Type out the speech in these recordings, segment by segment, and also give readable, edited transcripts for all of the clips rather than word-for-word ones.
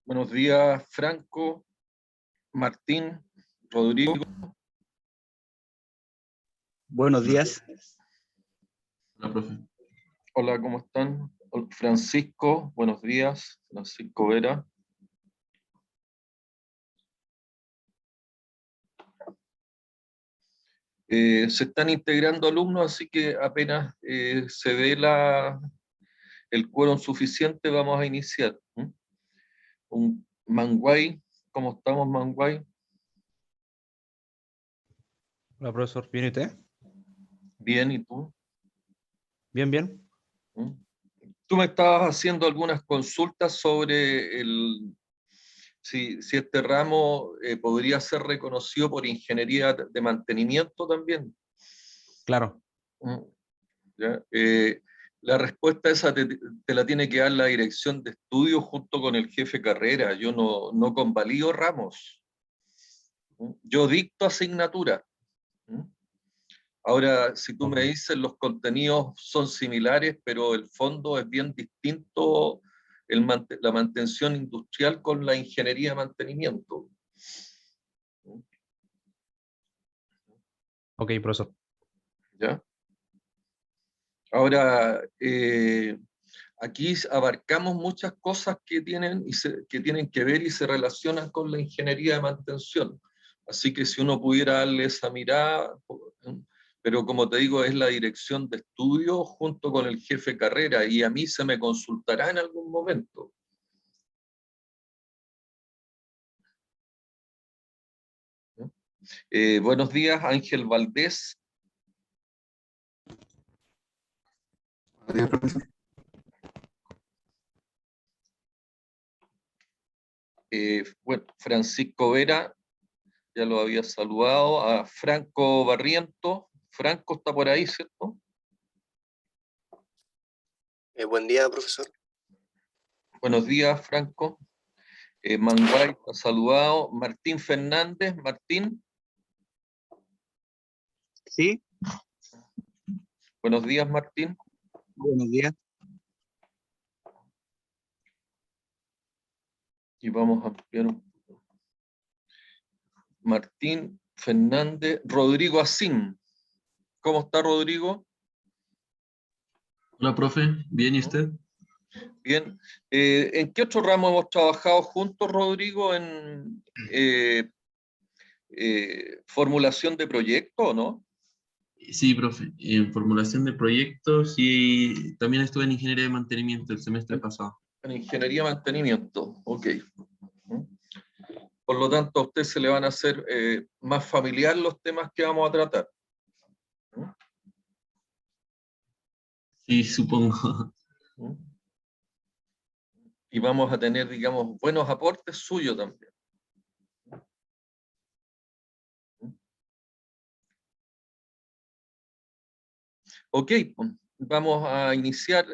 Buenos días, Franco, Martín, Rodrigo. Buenos días. Hola, profe. Hola, ¿cómo están? Francisco, buenos días. Francisco Vera. Se están integrando alumnos, así que apenas se dé el quórum suficiente, vamos a iniciar. Manguay, ¿cómo estamos, Manguay? Hola, profesor. ¿Bien y usted? Bien, ¿y tú? Bien, bien. Tú me estabas haciendo algunas consultas sobre si este ramo podría ser reconocido por ingeniería de mantenimiento también. Claro. ¿Ya? La respuesta esa te la tiene que dar la dirección de estudio junto con el jefe carrera. Yo no convalido ramos. Yo dicto asignatura. Ahora, si tú me dices los contenidos son similares, pero el fondo es bien distinto, la mantención industrial con la ingeniería de mantenimiento. Ok, profesor. ¿Ya? Ahora, aquí abarcamos muchas cosas que tienen que ver y se relacionan con la ingeniería de mantención. Así que si uno pudiera darle esa mirada, pero como te digo, es la dirección de estudio junto con el jefe carrera y a mí se me consultará en algún momento. Buenos días, Ángel Valdés. Buenos días, profesor. Bueno, Francisco Vera, ya lo había saludado. A Franco Barriento. Franco está por ahí, ¿cierto? Buen día, profesor. Buenos días, Franco. Manguay está saludado. Martín Fernández. Martín. Sí. Buenos días, Martín. Buenos días. Y vamos a ampliar un poco. Martín Fernández. Rodrigo Asín. ¿Cómo está, Rodrigo? Hola, profe. ¿Bien y usted? Bien. ¿En qué otro ramo hemos trabajado juntos, Rodrigo? En formulación de proyectos, ¿no? Sí, profe. En formulación de proyectos y también estuve en ingeniería de mantenimiento el semestre pasado. En ingeniería de mantenimiento, ok. Por lo tanto, a usted se le van a hacer más familiar los temas que vamos a tratar. Sí, supongo. Y vamos a tener, digamos, buenos aportes suyos también. Ok, vamos a iniciar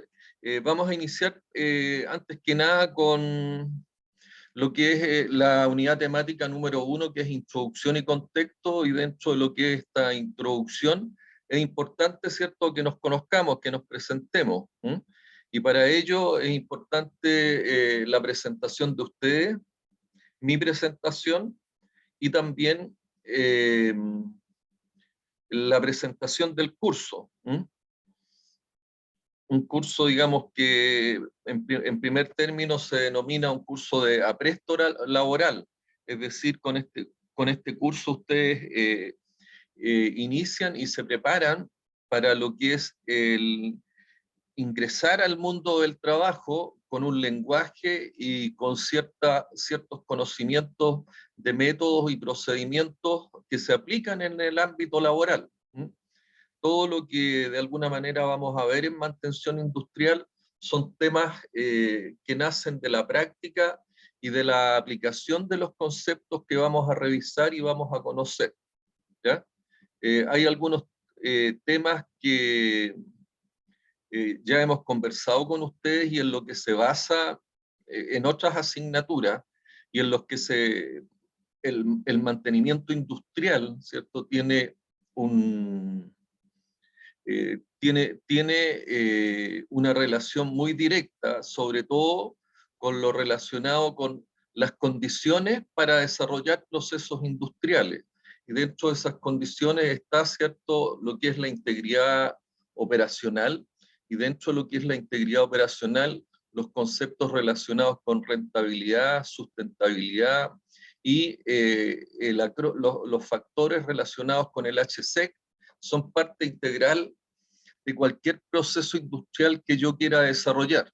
antes que nada con lo que es la unidad temática número 1, que es introducción y contexto, y dentro de lo que es esta introducción, es importante, ¿cierto?, que nos conozcamos, que nos presentemos. Y para ello es importante la presentación de ustedes, mi presentación, y también la presentación del curso. Un curso, digamos, que en primer término se denomina un curso de apresto laboral, es decir, con este curso ustedes inician y se preparan para lo que es el ingresar al mundo del trabajo con un lenguaje y con ciertos conocimientos de métodos y procedimientos que se aplican en el ámbito laboral. Todo lo que de alguna manera vamos a ver en mantención industrial son temas que nacen de la práctica y de la aplicación de los conceptos que vamos a revisar y vamos a conocer. ¿Ya? Hay algunos temas que ya hemos conversado con ustedes y en lo que se basa en otras asignaturas y en los que el mantenimiento industrial, ¿cierto?, tiene una relación muy directa, sobre todo con lo relacionado con las condiciones para desarrollar procesos industriales. Y dentro de esas condiciones está, ¿cierto?, lo que es la integridad operacional, y dentro de lo que es la integridad operacional, los conceptos relacionados con rentabilidad, sustentabilidad y los factores relacionados con el HSEC son parte integral de cualquier proceso industrial que yo quiera desarrollar.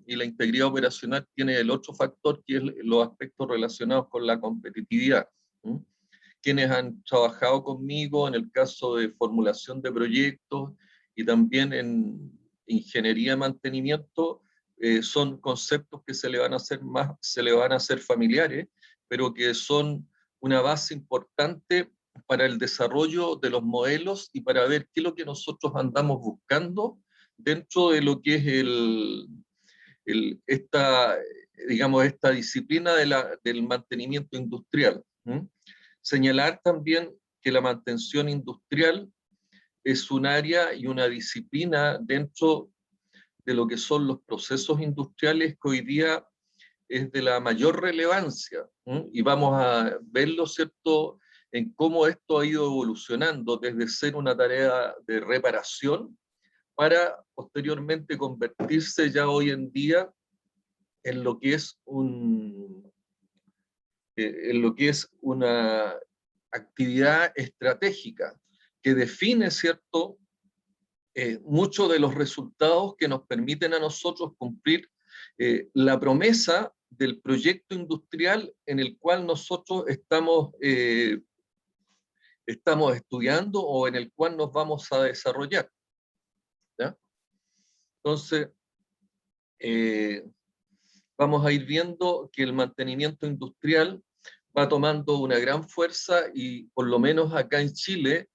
Y la integridad operacional tiene el otro factor, que es los aspectos relacionados con la competitividad. Quienes han trabajado conmigo en el caso de formulación de proyectos y también en ingeniería de mantenimiento, son conceptos que se le van a hacer familiares, pero que son una base importante para el desarrollo de los modelos y para ver qué es lo que nosotros andamos buscando dentro de lo que es esta disciplina del mantenimiento industrial. Señalar también que la mantención industrial es un área y una disciplina dentro de lo que son los procesos industriales que hoy día es de la mayor relevancia, y vamos a verlo, ¿cierto?, en cómo esto ha ido evolucionando desde ser una tarea de reparación para posteriormente convertirse ya hoy en día en lo que es una actividad estratégica que define, ¿cierto?, muchos de los resultados que nos permiten a nosotros cumplir la promesa del proyecto industrial en el cual nosotros estamos estudiando o en el cual nos vamos a desarrollar. ¿Ya? Entonces, vamos a ir viendo que el mantenimiento industrial va tomando una gran fuerza y por lo menos acá en Chile,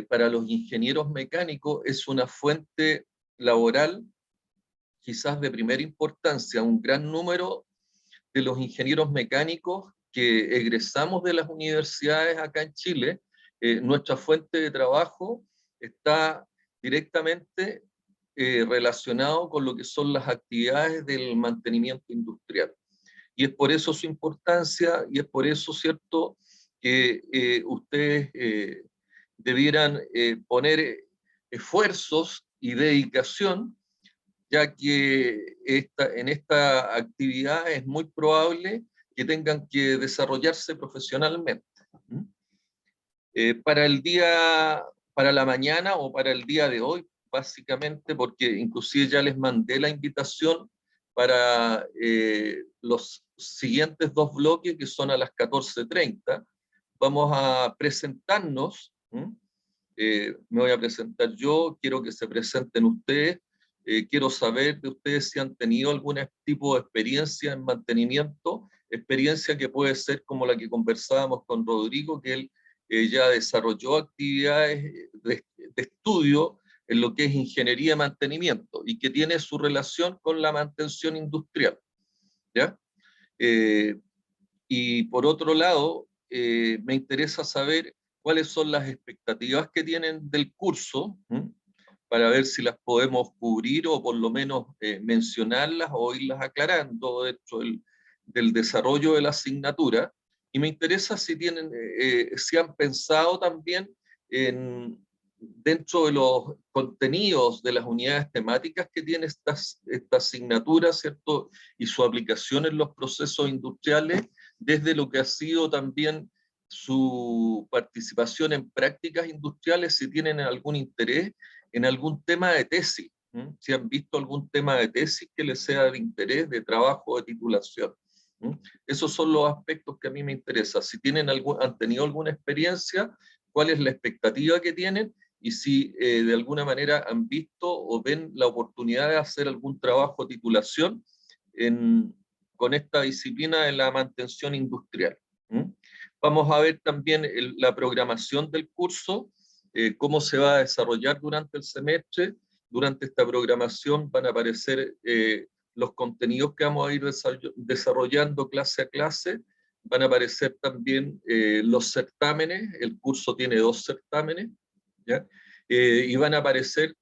para los ingenieros mecánicos es una fuente laboral quizás de primera importancia. Un gran número de los ingenieros mecánicos que egresamos de las universidades acá en Chile, nuestra fuente de trabajo está directamente relacionado con lo que son las actividades del mantenimiento industrial. Y es por eso su importancia, y es por eso, ¿cierto?, que ustedes debieran poner esfuerzos y dedicación, ya que en esta actividad es muy probable que tengan que desarrollarse profesionalmente. Para la mañana o para el día de hoy, básicamente, porque inclusive ya les mandé la invitación para los siguientes dos bloques, que son a las 14:30, vamos a presentarnos. Me voy a presentar yo, quiero que se presenten ustedes, quiero saber de ustedes si han tenido algún tipo de experiencia en mantenimiento, experiencia que puede ser como la que conversábamos con Rodrigo, que él ya desarrolló actividades de estudio en lo que es ingeniería de mantenimiento y que tiene su relación con la mantención industrial. ¿Ya? Y por otro lado, me interesa saber cuáles son las expectativas que tienen del curso, para ver si las podemos cubrir o por lo menos mencionarlas o irlas aclarando dentro del desarrollo de la asignatura. Y me interesa si han pensado también dentro de los contenidos de las unidades temáticas que tiene esta asignatura, ¿cierto?, y su aplicación en los procesos industriales, desde lo que ha sido también su participación en prácticas industriales, si tienen algún interés en algún tema de tesis, si han visto algún tema de tesis que les sea de interés, de trabajo, de titulación. Esos son los aspectos que a mí me interesan. Si han tenido alguna experiencia, cuál es la expectativa que tienen, y si de alguna manera han visto o ven la oportunidad de hacer algún trabajo de titulación con esta disciplina de la mantención industrial. Vamos a ver también la programación del curso, cómo se va a desarrollar durante el semestre. Durante esta programación van a aparecer los contenidos que vamos a ir desarrollando clase a clase. Van a aparecer también los certámenes. El curso tiene 2 certámenes, ¿ya? Y van a aparecer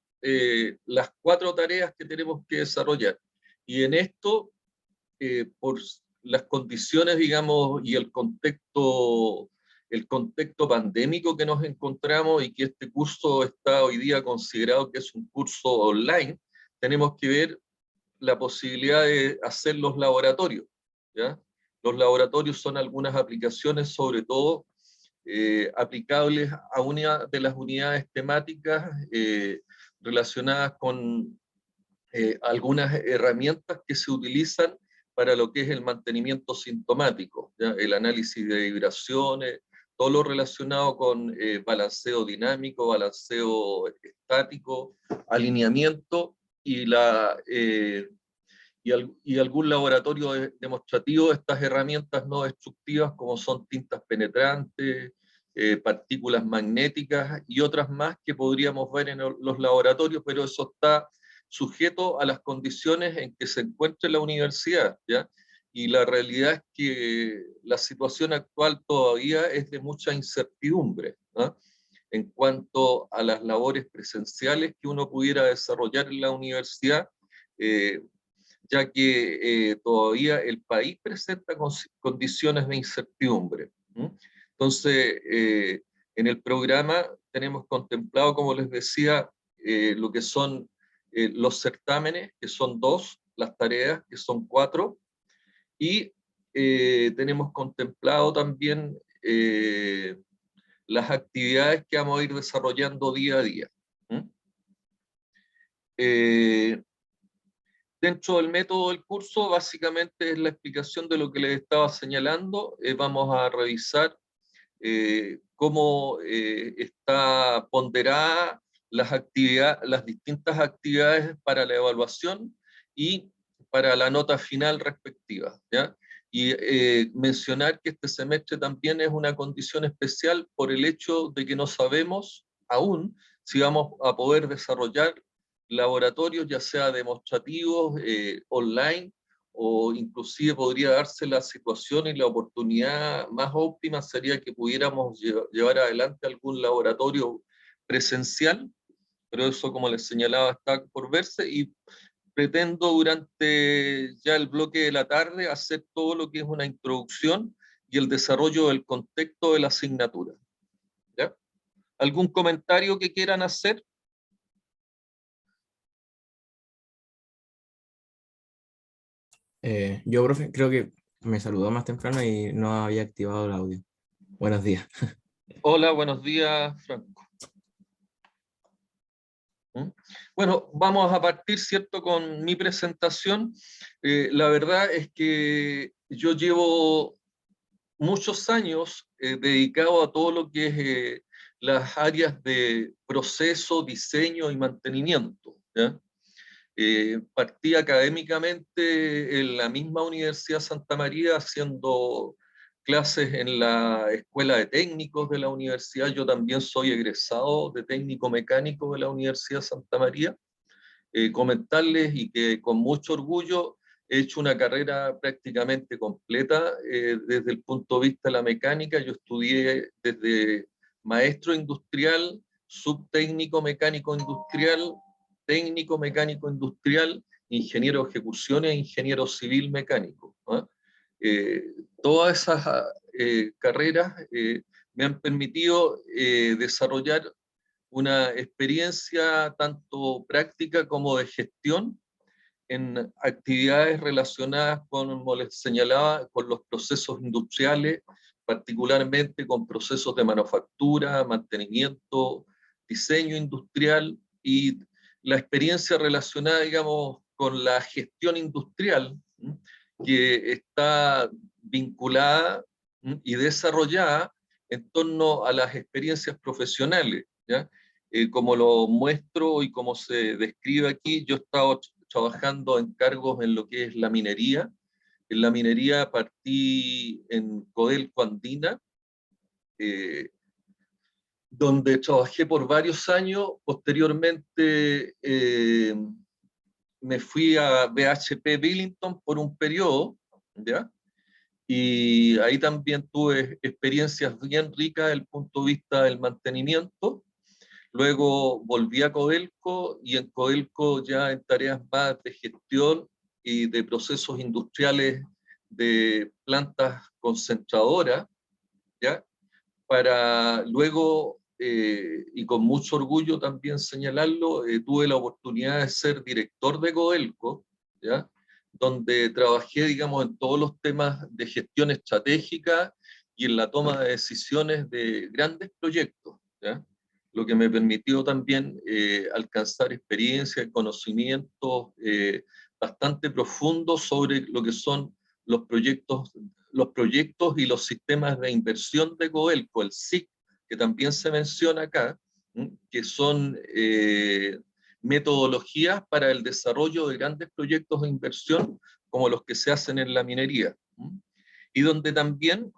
las 4 tareas que tenemos que desarrollar. Y en esto, por las condiciones, digamos, y el contexto pandémico que nos encontramos y que este curso está hoy día considerado que es un curso online, tenemos que ver la posibilidad de hacer los laboratorios, ¿ya? Los laboratorios son algunas aplicaciones, sobre todo aplicables a una de las unidades temáticas relacionadas con algunas herramientas que se utilizan para lo que es el mantenimiento sintomático, ¿ya? El análisis de vibraciones, todo lo relacionado con balanceo dinámico, balanceo estático, alineamiento y, y algún laboratorio demostrativo de estas herramientas no destructivas como son tintas penetrantes, partículas magnéticas y otras más que podríamos ver en los laboratorios, pero eso está sujeto a las condiciones en que se encuentra la universidad, ¿ya? Y la realidad es que la situación actual todavía es de mucha incertidumbre, ¿no? En cuanto a las labores presenciales que uno pudiera desarrollar en la universidad, ya que todavía el país presenta condiciones de incertidumbre. Entonces, en el programa tenemos contemplado, como les decía, lo que son los certámenes, que son 2, las tareas, que son 4, y tenemos contemplado también las actividades que vamos a ir desarrollando día a día. Dentro del método del curso, básicamente es la explicación de lo que les estaba señalando. Vamos a revisar cómo está ponderada las distintas actividades para la evaluación y para la nota final respectiva, ¿ya? Y mencionar que este semestre también es una condición especial por el hecho de que no sabemos aún si vamos a poder desarrollar laboratorios, ya sea demostrativos, online, o inclusive podría darse la situación y la oportunidad más óptima sería que pudiéramos llevar adelante algún laboratorio presencial, pero eso, como les señalaba, está por verse, y pretendo durante ya el bloque de la tarde hacer todo lo que es una introducción y el desarrollo del contexto de la asignatura. ¿Ya? ¿Algún comentario que quieran hacer? Yo, profe, creo que me saludó más temprano y no había activado el audio. Buenos días. Hola, buenos días, Franco. Bueno, vamos a partir, ¿cierto?, con mi presentación. La verdad es que yo llevo muchos años dedicado a todo lo que es las áreas de proceso, diseño y mantenimiento, ¿ya? Partí académicamente en la misma Universidad Santa María haciendo clases en la Escuela de Técnicos de la universidad. Yo también soy egresado de técnico mecánico de la Universidad Santa María. Comentarles y que con mucho orgullo he hecho una carrera prácticamente completa desde el punto de vista de la mecánica. Yo estudié desde maestro industrial, subtécnico mecánico industrial, técnico mecánico industrial, ingeniero de ejecución e ingeniero civil mecánico, ¿no? Todas esas carreras me han permitido desarrollar una experiencia tanto práctica como de gestión en actividades relacionadas con, como les señalaba, con los procesos industriales, particularmente con procesos de manufactura, mantenimiento, diseño industrial, y la experiencia relacionada, digamos, con la gestión industrial, que está vinculada y desarrollada en torno a las experiencias profesionales, ¿ya? Como lo muestro y como se describe aquí, yo he estado trabajando en cargos en lo que es la minería. En la minería partí en Codelco Andina, donde trabajé por varios años. Posteriormente me fui a BHP Billington por un periodo, ¿ya? Y ahí también tuve experiencias bien ricas desde el punto de vista del mantenimiento. Luego volví a Codelco, y en Codelco ya en tareas más de gestión y de procesos industriales de plantas concentradoras, ¿ya? Para luego, y con mucho orgullo también señalarlo, tuve la oportunidad de ser director de Codelco, ¿ya? Donde trabajé, digamos, en todos los temas de gestión estratégica y en la toma de decisiones de grandes proyectos, ¿ya? Lo que me permitió también alcanzar experiencia y conocimientos bastante profundos sobre lo que son los proyectos y los sistemas de inversión de Codelco, el SIC, que también se menciona acá, que son metodologías para el desarrollo de grandes proyectos de inversión como los que se hacen en la minería. Y donde también,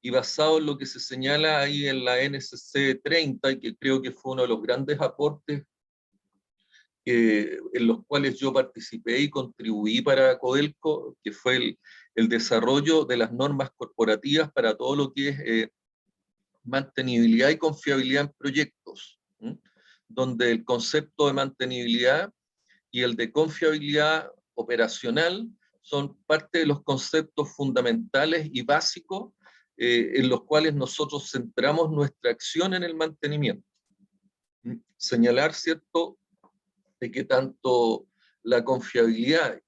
y basado en lo que se señala ahí en la NSC 30, y que creo que fue uno de los grandes aportes en los cuales yo participé y contribuí para Codelco, que fue el desarrollo de las normas corporativas para todo lo que es mantenibilidad y confiabilidad en proyectos, donde el concepto de mantenibilidad y el de confiabilidad operacional son parte de los conceptos fundamentales y básicos en los cuales nosotros centramos nuestra acción en el mantenimiento. Señalar, ¿cierto?, de que tanto la confiabilidad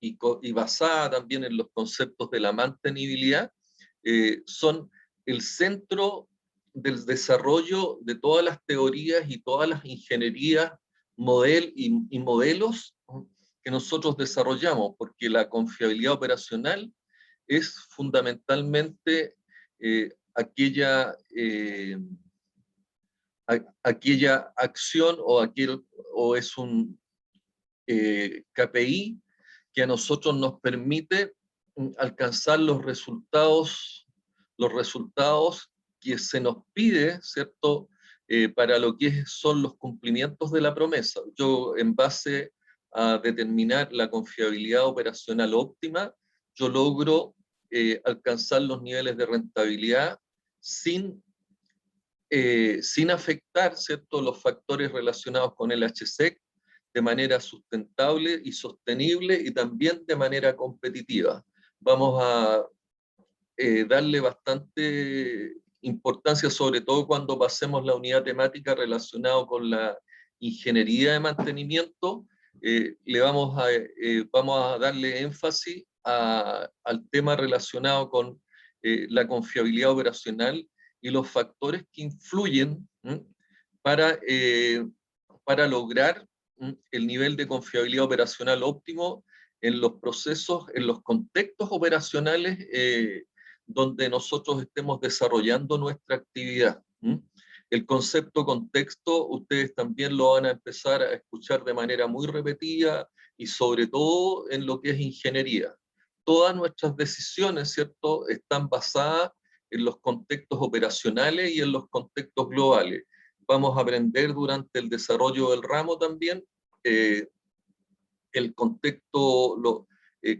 y basada también en los conceptos de la mantenibilidad son el centro del desarrollo de todas las teorías y todas las ingenierías y modelos que nosotros desarrollamos, porque la confiabilidad operacional es fundamentalmente aquella acción o es un KPI que a nosotros nos permite alcanzar los resultados que se nos pide, ¿cierto?, para lo que son los cumplimientos de la promesa. Yo, en base a determinar la confiabilidad operacional óptima, yo logro alcanzar los niveles de rentabilidad sin afectar, ¿cierto?, los factores relacionados con el HSEC de manera sustentable y sostenible y también de manera competitiva. Vamos a darle bastante importancia, sobre todo cuando pasemos la unidad temática relacionada con la ingeniería de mantenimiento, vamos a darle énfasis al tema relacionado con la confiabilidad operacional y los factores que influyen para lograr el nivel de confiabilidad operacional óptimo en los procesos, en los contextos operacionales donde nosotros estemos desarrollando nuestra actividad. El concepto contexto, ustedes también lo van a empezar a escuchar de manera muy repetida y sobre todo en lo que es ingeniería. Todas nuestras decisiones, ¿cierto?, están basadas en los contextos operacionales y en los contextos globales. Vamos a aprender durante el desarrollo del ramo también el contexto,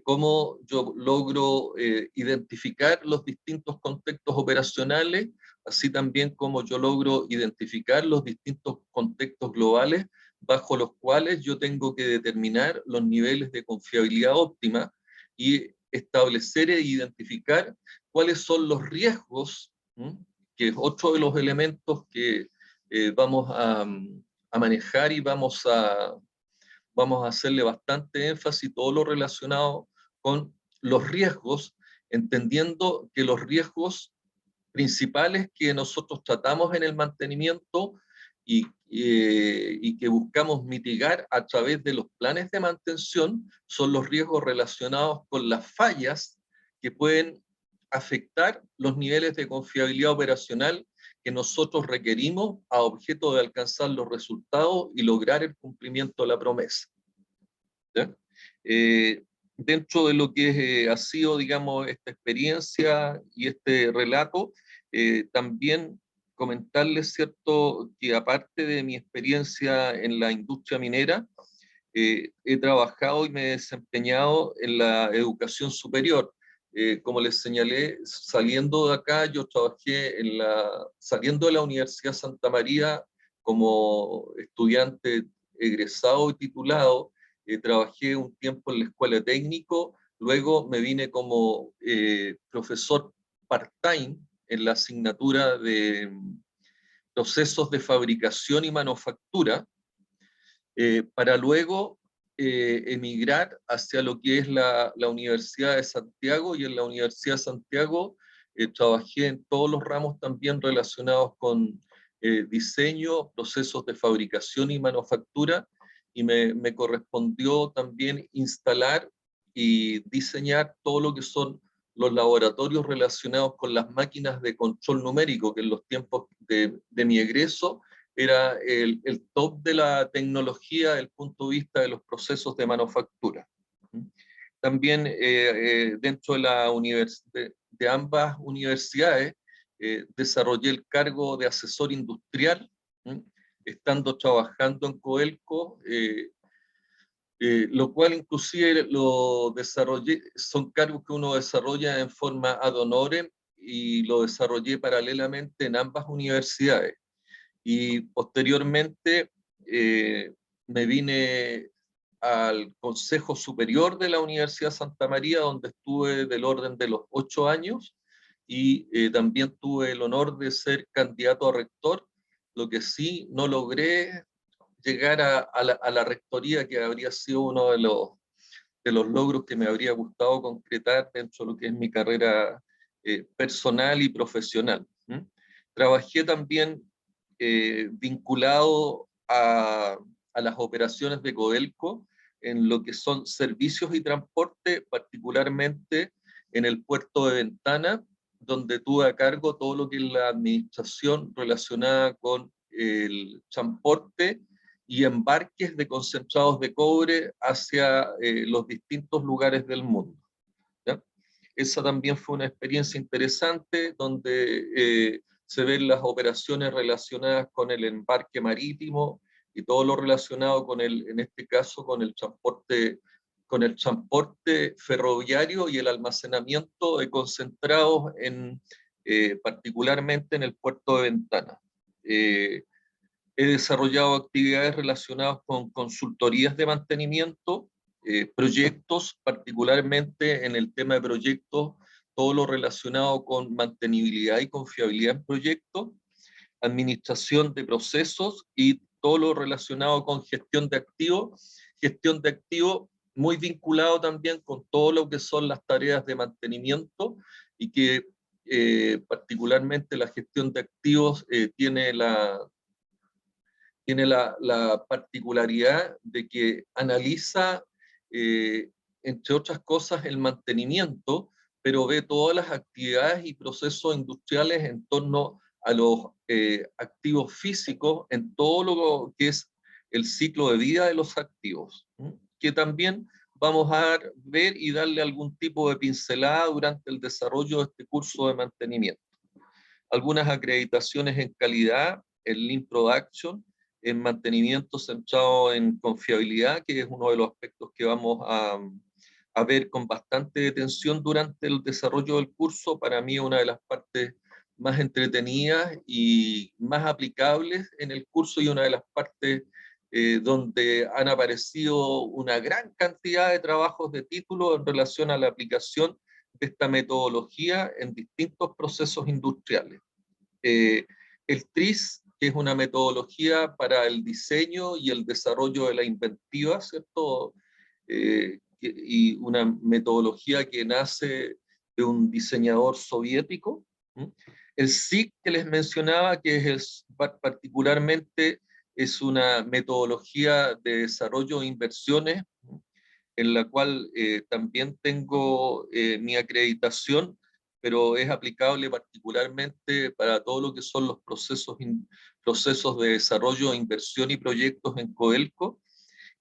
cómo yo logro identificar los distintos contextos operacionales, así también como yo logro identificar los distintos contextos globales bajo los cuales yo tengo que determinar los niveles de confiabilidad óptima y establecer e identificar cuáles son los riesgos, que es otro de los elementos que vamos a manejar y vamos a hacerle bastante énfasis todo lo relacionado con los riesgos, entendiendo que los riesgos principales que nosotros tratamos en el mantenimiento y que buscamos mitigar a través de los planes de mantención son los riesgos relacionados con las fallas que pueden afectar los niveles de confiabilidad operacional que nosotros requerimos a objeto de alcanzar los resultados y lograr el cumplimiento de la promesa. Dentro de lo que ha sido, digamos, esta experiencia y este relato, también comentarles, ¿cierto?, que aparte de mi experiencia en la industria minera, he trabajado y me he desempeñado en la educación superior. Como les señalé, saliendo de acá, yo trabajé saliendo de la Universidad Santa María como estudiante egresado y titulado, trabajé un tiempo en la escuela técnico, Luego me vine como profesor part-time en la asignatura de procesos de fabricación y manufactura, para luego emigrar hacia lo que es la Universidad de Santiago, y en la Universidad de Santiago trabajé en todos los ramos también relacionados con diseño, procesos de fabricación y manufactura, y me correspondió también instalar y diseñar todo lo que son los laboratorios relacionados con las máquinas de control numérico, que en los tiempos de mi egreso era el top de la tecnología desde el punto de vista de los procesos de manufactura. También dentro de ambas universidades desarrollé el cargo de asesor industrial, estando trabajando en Codelco, lo cual inclusive lo desarrollé, son cargos que uno desarrolla en forma ad honorem, y lo desarrollé paralelamente en ambas universidades. Y posteriormente me vine al Consejo Superior de la Universidad Santa María, donde estuve del orden de los 8 años, y también tuve el honor de ser candidato a rector. Lo que sí no logré llegar a la rectoría, que habría sido uno de los logros que me habría gustado concretar dentro de lo que es mi carrera personal y profesional. Trabajé también vinculado a las operaciones de Codelco en lo que son servicios y transporte, particularmente en el puerto de Ventana, donde tuve a cargo todo lo que es la administración relacionada con el transporte y embarques de concentrados de cobre hacia los distintos lugares del mundo, ¿ya? Esa también fue una experiencia interesante, donde se ven las operaciones relacionadas con el embarque marítimo y todo lo relacionado con en este caso, con el transporte ferroviario y el almacenamiento de concentrados particularmente en el puerto de Ventana. He desarrollado actividades relacionadas con consultorías de mantenimiento, proyectos, particularmente en el tema de proyectos, todo lo relacionado con mantenibilidad y confiabilidad en proyectos, administración de procesos y todo lo relacionado con gestión de activos muy vinculado también con todo lo que son las tareas de mantenimiento, y que particularmente la gestión de activos tiene la particularidad de que analiza, entre otras cosas, el mantenimiento, pero ve todas las actividades y procesos industriales en torno a los activos físicos, en todo lo que es el ciclo de vida de los activos, que también vamos a ver y darle algún tipo de pincelada durante el desarrollo de este curso de mantenimiento. Algunas acreditaciones en calidad, el Lean Production, en mantenimiento centrado en confiabilidad, que es uno de los aspectos que vamos a ver con bastante detención durante el desarrollo del curso. Para mí, una de las partes más entretenidas y más aplicables en el curso, y una de las partes donde han aparecido una gran cantidad de trabajos de título en relación a la aplicación de esta metodología en distintos procesos industriales. El TRIS, que es una metodología para el diseño y el desarrollo de la inventiva, ¿cierto? Y una metodología que nace de un diseñador soviético. El SIG, que les mencionaba, que particularmente es una metodología de desarrollo de inversiones, en la cual también tengo mi acreditación, pero es aplicable particularmente para todo lo que son los procesos de desarrollo, inversión y proyectos en Codelco,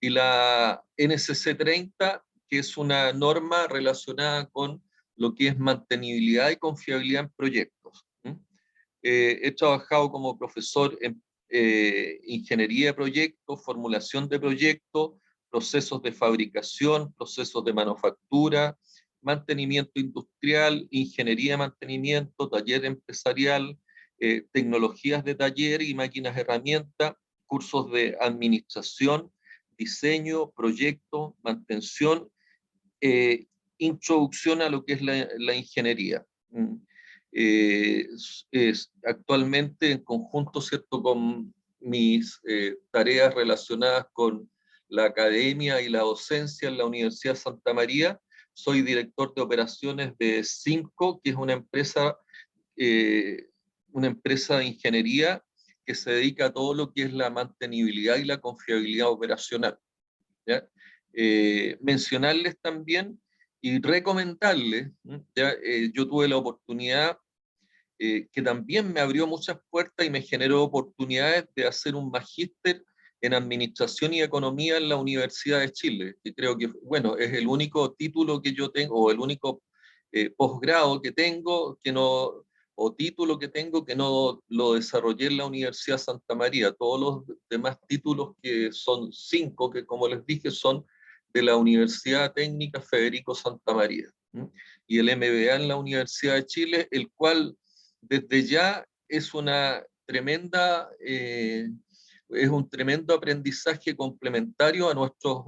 y la NSC 30, que es una norma relacionada con lo que es mantenibilidad y confiabilidad en proyectos. He trabajado como profesor en ingeniería de proyectos, formulación de proyectos, procesos de fabricación, procesos de manufactura, mantenimiento industrial, ingeniería de mantenimiento, taller empresarial, tecnologías de taller y máquinas herramientas, cursos de administración, diseño, proyecto, mantención introducción a lo que es la ingeniería. Actualmente, en conjunto, ¿cierto?, con mis tareas relacionadas con la academia y la docencia en la Universidad de Santa María, soy director de operaciones de Cinco, que es una empresa de ingeniería que se dedica a todo lo que es la mantenibilidad y la confiabilidad operacional. ¿Ya? Mencionarles también y recomendarles, ¿ya? Yo tuve la oportunidad que también me abrió muchas puertas y me generó oportunidades de hacer un magíster en Administración y Economía en la Universidad de Chile, que creo que, bueno, es el único título que yo tengo, o el único posgrado que tengo, o título que tengo que no lo desarrollé en la Universidad Santa María. Todos los demás títulos, que son 5, que como les dije, son de la Universidad Técnica Federico Santa María. Y el MBA en la Universidad de Chile, el cual desde ya es una tremenda, es un tremendo aprendizaje complementario a nuestros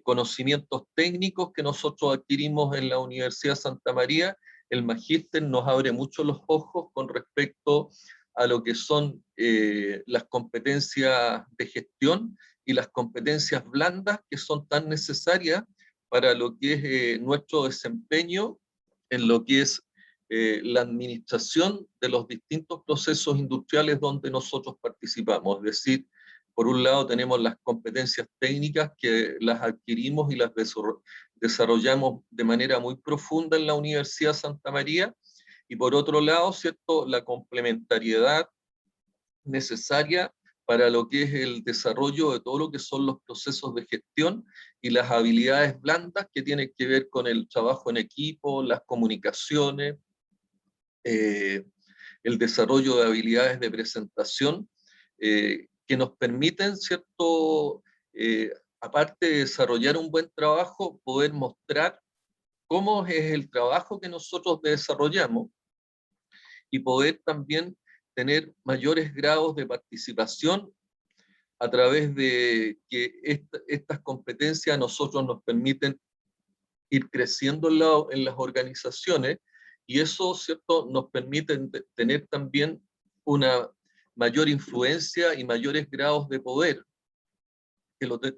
conocimientos técnicos que nosotros adquirimos en la Universidad Santa María. El magíster nos abre mucho los ojos con respecto a lo que son las competencias de gestión y las competencias blandas que son tan necesarias para lo que es nuestro desempeño en lo que es la administración de los distintos procesos industriales donde nosotros participamos. Es decir, por un lado tenemos las competencias técnicas que las adquirimos y las desarrollamos de manera muy profunda en la Universidad Santa María, y por otro lado, ¿cierto?, la complementariedad necesaria para lo que es el desarrollo de todo lo que son los procesos de gestión y las habilidades blandas que tienen que ver con el trabajo en equipo, las comunicaciones, el desarrollo de habilidades de presentación, que nos permiten, ¿cierto?, aparte de desarrollar un buen trabajo, poder mostrar cómo es el trabajo que nosotros desarrollamos y poder también tener mayores grados de participación a través de que estas competencias a nosotros nos permiten ir creciendo en las organizaciones, y eso, ¿cierto?, nos permite tener también una mayor influencia y mayores grados de poder,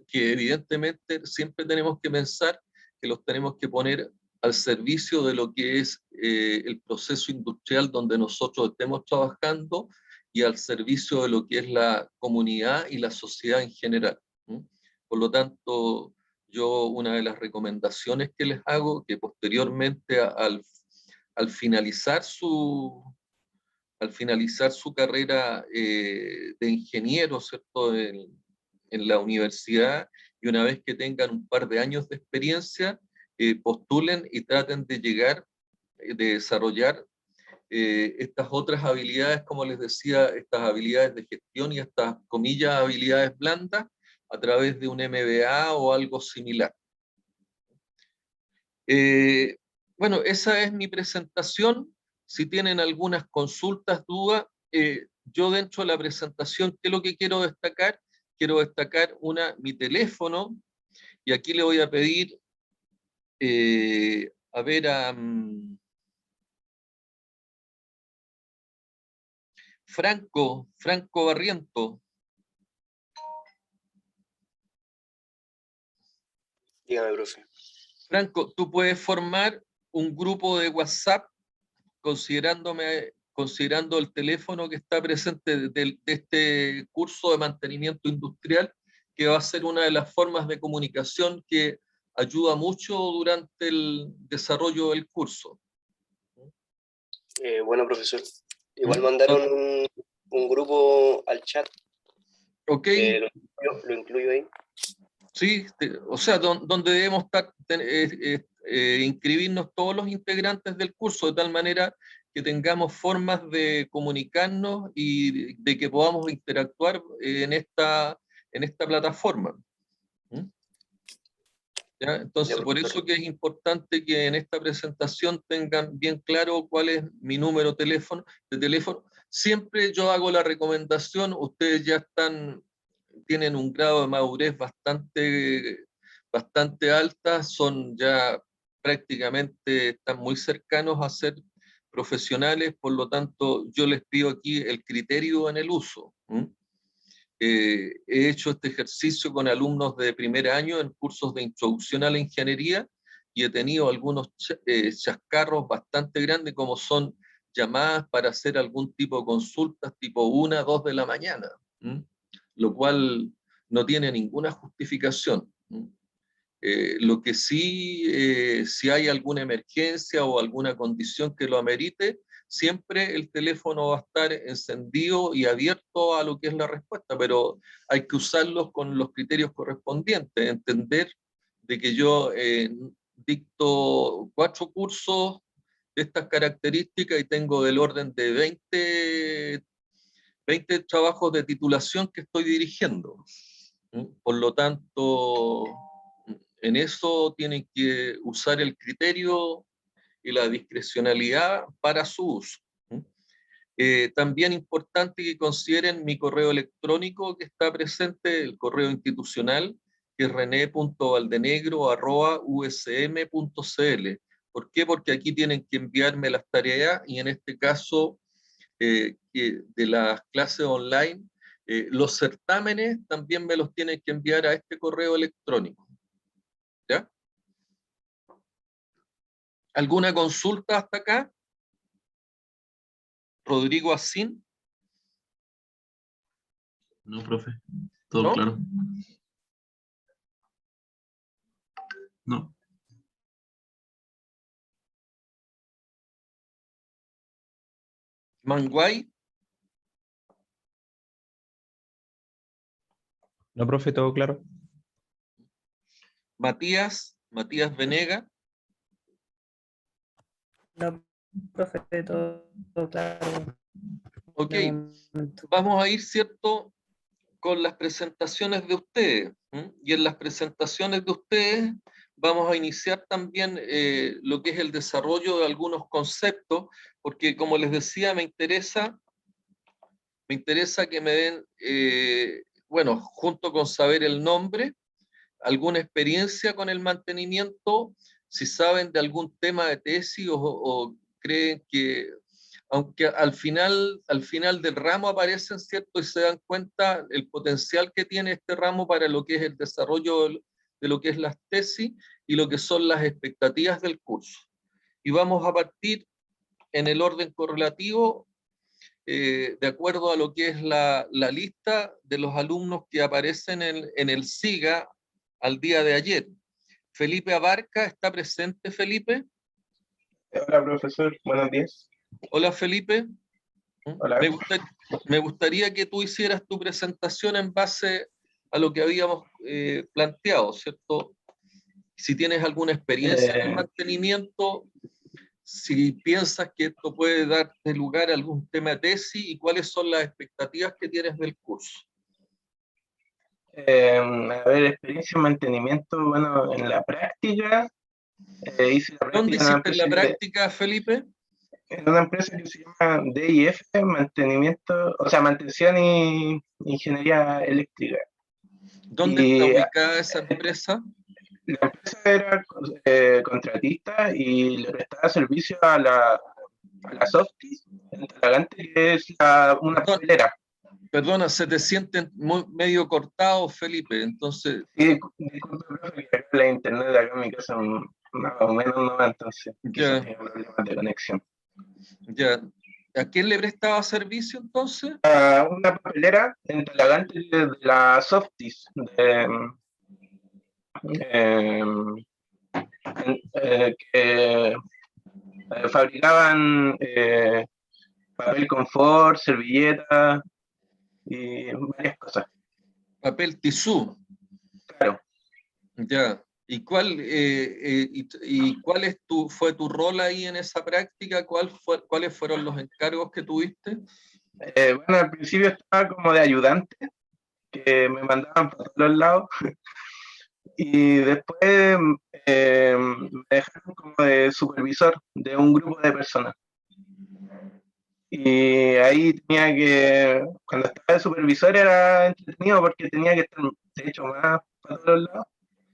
que evidentemente siempre tenemos que pensar que los tenemos que poner al servicio de lo que es el proceso industrial donde nosotros estemos trabajando, y al servicio de lo que es la comunidad y la sociedad en general. Por lo tanto, yo una de las recomendaciones que les hago, que posteriormente al finalizar su carrera de ingeniero, ¿cierto?, en la universidad, y una vez que tengan un par de años de experiencia, postulen y traten de llegar, de desarrollar estas otras habilidades, como les decía, estas habilidades de gestión y estas, comillas, habilidades blandas, a través de un MBA o algo similar. Bueno, esa es mi presentación. Si tienen algunas consultas, dudas, yo dentro de la presentación, ¿qué es lo que quiero destacar? Quiero destacar mi teléfono, y aquí le voy a pedir, a ver, Franco Barriento. Dígame, profe. Franco, tú puedes formar un grupo de WhatsApp considerando el teléfono que está presente de este curso de mantenimiento industrial, que va a ser una de las formas de comunicación que ayuda mucho durante el desarrollo del curso. Bueno, profesor. Igual mandaron un grupo al chat. Ok. Lo incluyo ahí. Sí, o sea, donde debemos estar, inscribirnos todos los integrantes del curso, de tal manera que tengamos formas de comunicarnos y de que podamos interactuar en esta plataforma. ¿Ya? Entonces, por eso que es importante que en esta presentación tengan bien claro cuál es mi número de teléfono. Siempre yo hago la recomendación, ustedes ya tienen un grado de madurez bastante alta, son ya prácticamente están muy cercanos a ser profesionales, por lo tanto yo les pido aquí el criterio en el uso. He hecho este ejercicio con alumnos de primer año en cursos de introducción a la ingeniería y he tenido algunos chascarros bastante grandes, como son llamadas para hacer algún tipo de consultas tipo 1, 2 de la mañana, lo cual no tiene ninguna justificación. Lo que sí, si hay alguna emergencia o alguna condición que lo amerite, siempre el teléfono va a estar encendido y abierto a lo que es la respuesta, pero hay que usarlos con los criterios correspondientes, entender de que yo dicto 4 cursos de estas características y tengo del orden de 20 trabajos de titulación que estoy dirigiendo. Por lo tanto, en eso tienen que usar el criterio y la discrecionalidad para su uso. También importante que consideren mi correo electrónico que está presente, el correo institucional, que es rene.valdenegro@usm.cl. ¿Por qué? Porque aquí tienen que enviarme las tareas y en este caso de las clases online, los certámenes también me los tienen que enviar a este correo electrónico. ¿Ya? ¿Alguna consulta hasta acá? Rodrigo Asín. No, profe. Todo ¿No? claro. No. Manguay. No, profe, todo claro. Matías Venega. No, profe, todo claro. Ok, De momento. vamos a ir, ¿cierto?, con las presentaciones de ustedes. Y en las presentaciones de ustedes vamos a iniciar también lo que es el desarrollo de algunos conceptos, porque como les decía, me interesa que me den, bueno, junto con saber el nombre, alguna experiencia con el mantenimiento, si saben de algún tema de tesis o creen que, aunque al final del ramo aparecen, ¿cierto? Y se dan cuenta el potencial que tiene este ramo para lo que es el desarrollo de lo que es las tesis y lo que son las expectativas del curso. Y vamos a partir en el orden correlativo, de acuerdo a lo que es la lista de los alumnos que aparecen en el SIGA al día de ayer. Felipe Abarca, ¿está presente, Felipe? Hola, profesor. Buenos días. Hola, Felipe. Hola. Me gustaría que tú hicieras tu presentación en base a lo que habíamos planteado, ¿cierto? Si tienes alguna experiencia en el mantenimiento, si piensas que esto puede darte lugar a algún tema de tesis y cuáles son las expectativas que tienes del curso. A ver, experiencia en mantenimiento, bueno, en la práctica, hice la ¿Dónde práctica hiciste la práctica, Felipe? en una empresa que se llama DIF, mantenimiento, o sea, mantención y ingeniería eléctrica. ¿Dónde está ubicada esa empresa? La empresa era contratista y le prestaba servicio a la Softis, en Talagante, que es una papelera. Perdona, se te sienten medio cortado, Felipe, entonces... Sí, disculpe, profe, que la internet de acá en mi casa más o menos no va, entonces quizás tenga problemas de conexión. Ya. ¿A quién le prestaba servicio entonces? A una papelera en Talagante de la Softis, que fabricaban papel confort, servilletas y varias cosas. Papel tisú. Claro. Ya. ¿Y cuál fue tu rol ahí en esa práctica? ¿Cuáles fueron los encargos que tuviste? Bueno, al principio estaba como de ayudante, que me mandaban por todos lados, y después me dejaron como de supervisor de un grupo de personas. Y ahí tenía que, cuando estaba de supervisor era entretenido porque tenía que estar, de hecho, más para todos lados.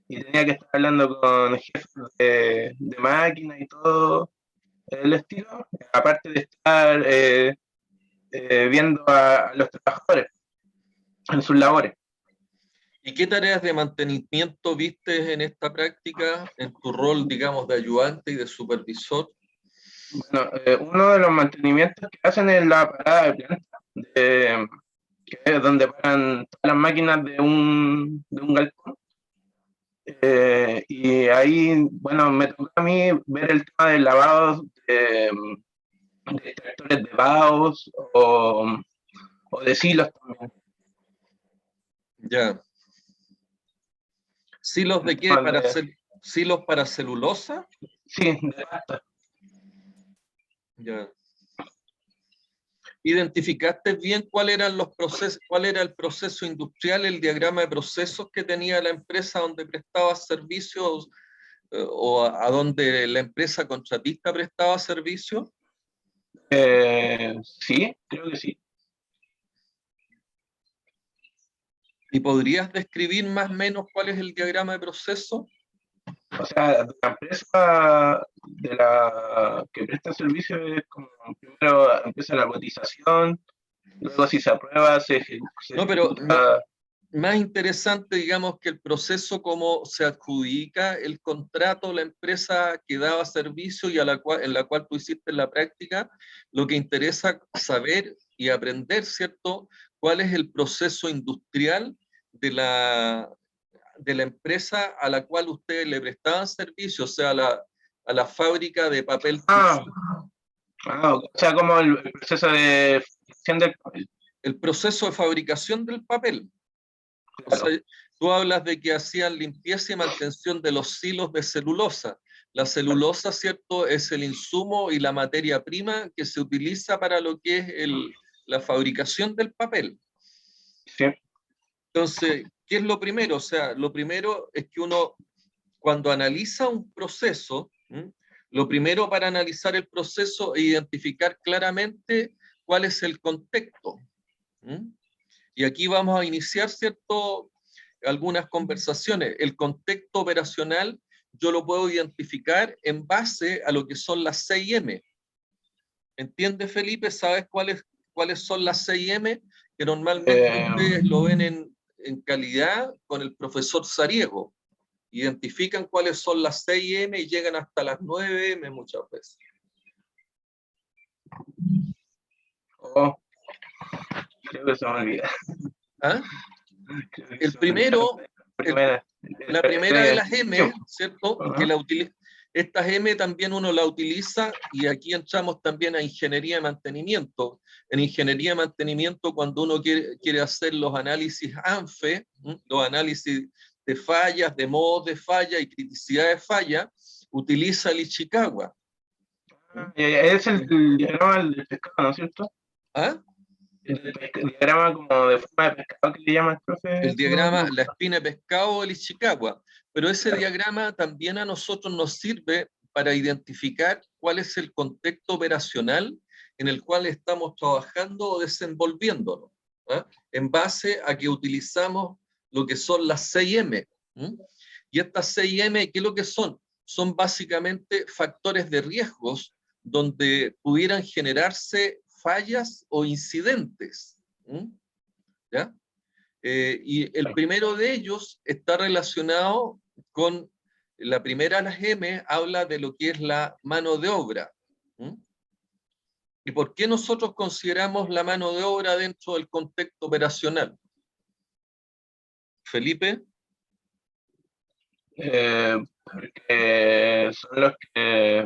y tenía que estar hablando con jefes de máquina y todo el estilo, aparte de estar viendo a los trabajadores en sus labores. ¿Y qué tareas de mantenimiento viste en esta práctica, en tu rol, digamos, de ayudante y de supervisor? Bueno, uno de los mantenimientos que hacen es la parada de planta, que es donde paran todas las máquinas de un galpón. Y ahí, bueno, me tocó a mí ver el tema del lavado de extractores de vaos o de silos también. Ya. ¿Silos de qué? ¿Silos para celulosa? Sí, de pasta. Ya. ¿Identificaste bien cuál era el proceso industrial, el diagrama de procesos que tenía la empresa donde prestaba servicios o a donde la empresa contratista prestaba servicios? Sí, creo que sí. ¿Y podrías describir más o menos cuál es el diagrama de proceso? O sea, la empresa de la que presta servicio es como primero empieza la cotización, luego si se aprueba se No, pero ejecuta. más interesante, digamos, que el proceso como se adjudica el contrato, la empresa que daba servicio y en la cual tú hiciste la práctica, lo que interesa saber y aprender, ¿cierto? ¿Cuál es el proceso industrial de la empresa a la cual ustedes le prestaban servicio, o sea, a la fábrica de papel tisú? O sea, como el proceso de fabricación del papel. El proceso de fabricación del papel. O Claro. sea, tú hablas de que hacían limpieza y mantención de los silos de celulosa. La celulosa, ¿cierto?, es el insumo y la materia prima que se utiliza para lo que es la fabricación del papel. Sí. Entonces, ¿qué es lo primero? O sea, lo primero es que uno, cuando analiza un proceso, lo primero para analizar el proceso es identificar claramente cuál es el contexto. Y aquí vamos a iniciar, ¿cierto?, algunas conversaciones. El contexto operacional yo lo puedo identificar en base a lo que son las 6M. ¿Entiendes, Felipe? ¿Sabes cuáles son las 6M? Que normalmente ustedes lo ven en calidad con el profesor Sariego. Identifican cuáles son las 6M y llegan hasta las 9M muchas veces. Creo que se me olvida. ¿Ah? El primero, la primera de las M, ¿cierto? Que estas M también uno la utiliza, y aquí entramos también a ingeniería de mantenimiento. En ingeniería de mantenimiento, cuando uno quiere hacer los análisis ANFE, los análisis de fallas, de modos de falla y criticidad de falla, utiliza el Ichikawa. Es el diagrama del pescado, ¿no es cierto? ¿Ah? El diagrama como de forma de pescado que le llama el profe. El diagrama, la espina de pescado del Ichikawa. Pero ese diagrama también a nosotros nos sirve para identificar cuál es el contexto operacional en el cual estamos trabajando o desenvolviéndonos, en base a que utilizamos lo que son las 6M. Y estas 6M, ¿qué es lo que son? Son básicamente factores de riesgos donde pudieran generarse fallas o incidentes. ¿Ya? Y el primero de ellos está relacionado con la primera de las M, habla de lo que es la mano de obra. ¿Y por qué nosotros consideramos la mano de obra dentro del contexto operacional? Felipe. Porque son los que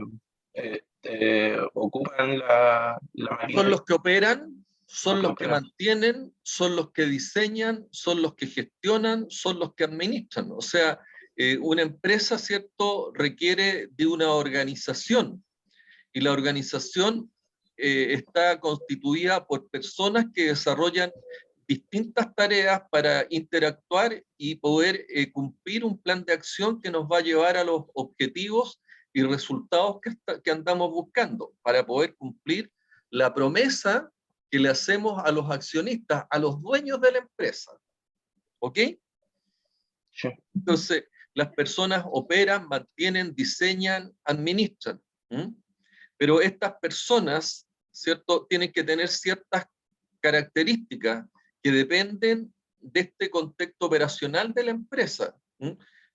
ocupan la máquina. Son los que operan, son los que mantienen, son los que diseñan, son los que gestionan, son los que administran. O sea, una empresa, ¿cierto?, requiere de una organización, y la organización está constituida por personas que desarrollan distintas tareas para interactuar y poder cumplir un plan de acción que nos va a llevar a los objetivos y resultados que andamos buscando, para poder cumplir la promesa que le hacemos a los accionistas, a los dueños de la empresa. ¿Ok? Sí. Entonces, las personas operan, mantienen, diseñan, administran. Pero estas personas, ¿cierto?, tienen que tener ciertas características que dependen de este contexto operacional de la empresa.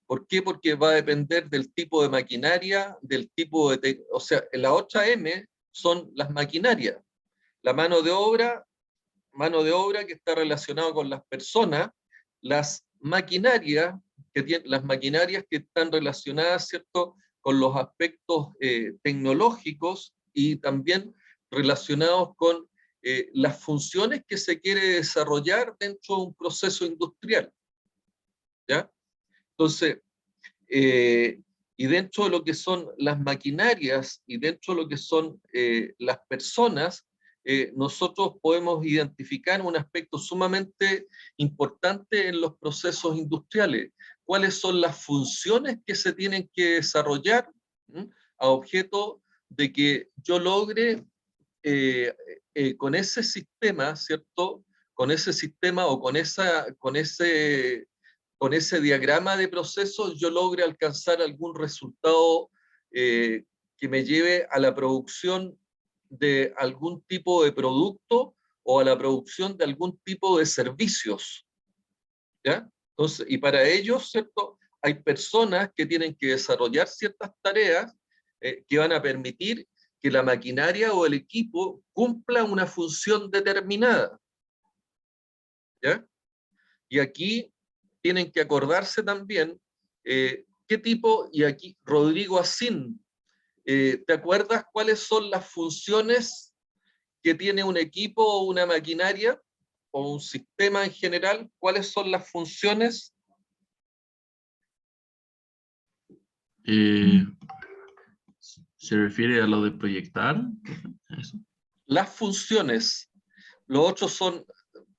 ¿Por qué? Porque va a depender del tipo de maquinaria, del tipo de... O sea, en la 8M son las maquinarias. La mano de obra que está relacionada con las personas, las maquinarias que están relacionadas, ¿cierto?, con los aspectos tecnológicos y también relacionados con las funciones que se quiere desarrollar dentro de un proceso industrial. ¿Ya? Entonces, y dentro de lo que son las maquinarias y dentro de lo que son las personas, nosotros podemos identificar un aspecto sumamente importante en los procesos industriales. ¿Cuáles son las funciones que se tienen que desarrollar a objeto de que yo logre con ese sistema, ¿cierto? Con ese sistema o con ese diagrama de procesos yo logre alcanzar algún resultado que me lleve a la producción de algún tipo de producto o a la producción de algún tipo de servicios. ¿Ya? Entonces, y para ello, ¿cierto?, hay personas que tienen que desarrollar ciertas tareas que van a permitir que la maquinaria o el equipo cumpla una función determinada. ¿Ya? Y aquí tienen que acordarse también qué tipo, y aquí Rodrigo Asín, ¿te acuerdas cuáles son las funciones que tiene un equipo o una maquinaria o un sistema en general? ¿Cuáles son las funciones? ¿Se refiere a lo de proyectar? ¿Eso? Las funciones. Los otros son,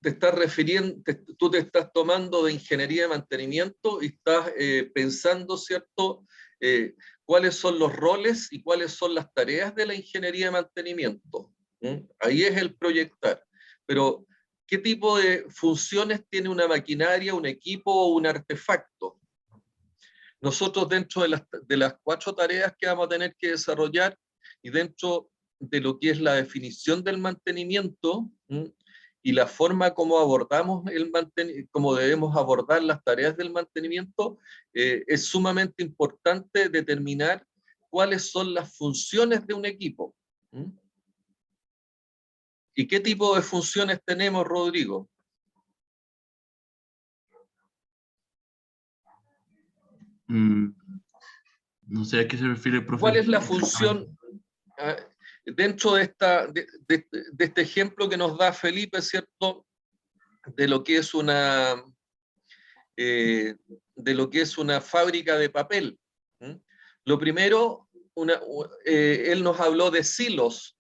te estás refiriendo, tú te estás tomando de ingeniería de mantenimiento y estás pensando, ¿cierto?, cuáles son los roles y cuáles son las tareas de la ingeniería de mantenimiento. Ahí es el proyectar. Pero, ¿qué tipo de funciones tiene una maquinaria, un equipo o un artefacto? Nosotros dentro de las 4 tareas que vamos a tener que desarrollar y dentro de lo que es la definición del mantenimiento y la forma como abordamos como debemos abordar las tareas del mantenimiento, es sumamente importante determinar cuáles son las funciones de un equipo. ¿Y qué tipo de funciones tenemos, Rodrigo? No sé a qué se refiere, profe. ¿Cuál es la función dentro de este ejemplo que nos da Felipe, ¿cierto?, de lo que es una fábrica de papel? Lo primero, él nos habló de silos.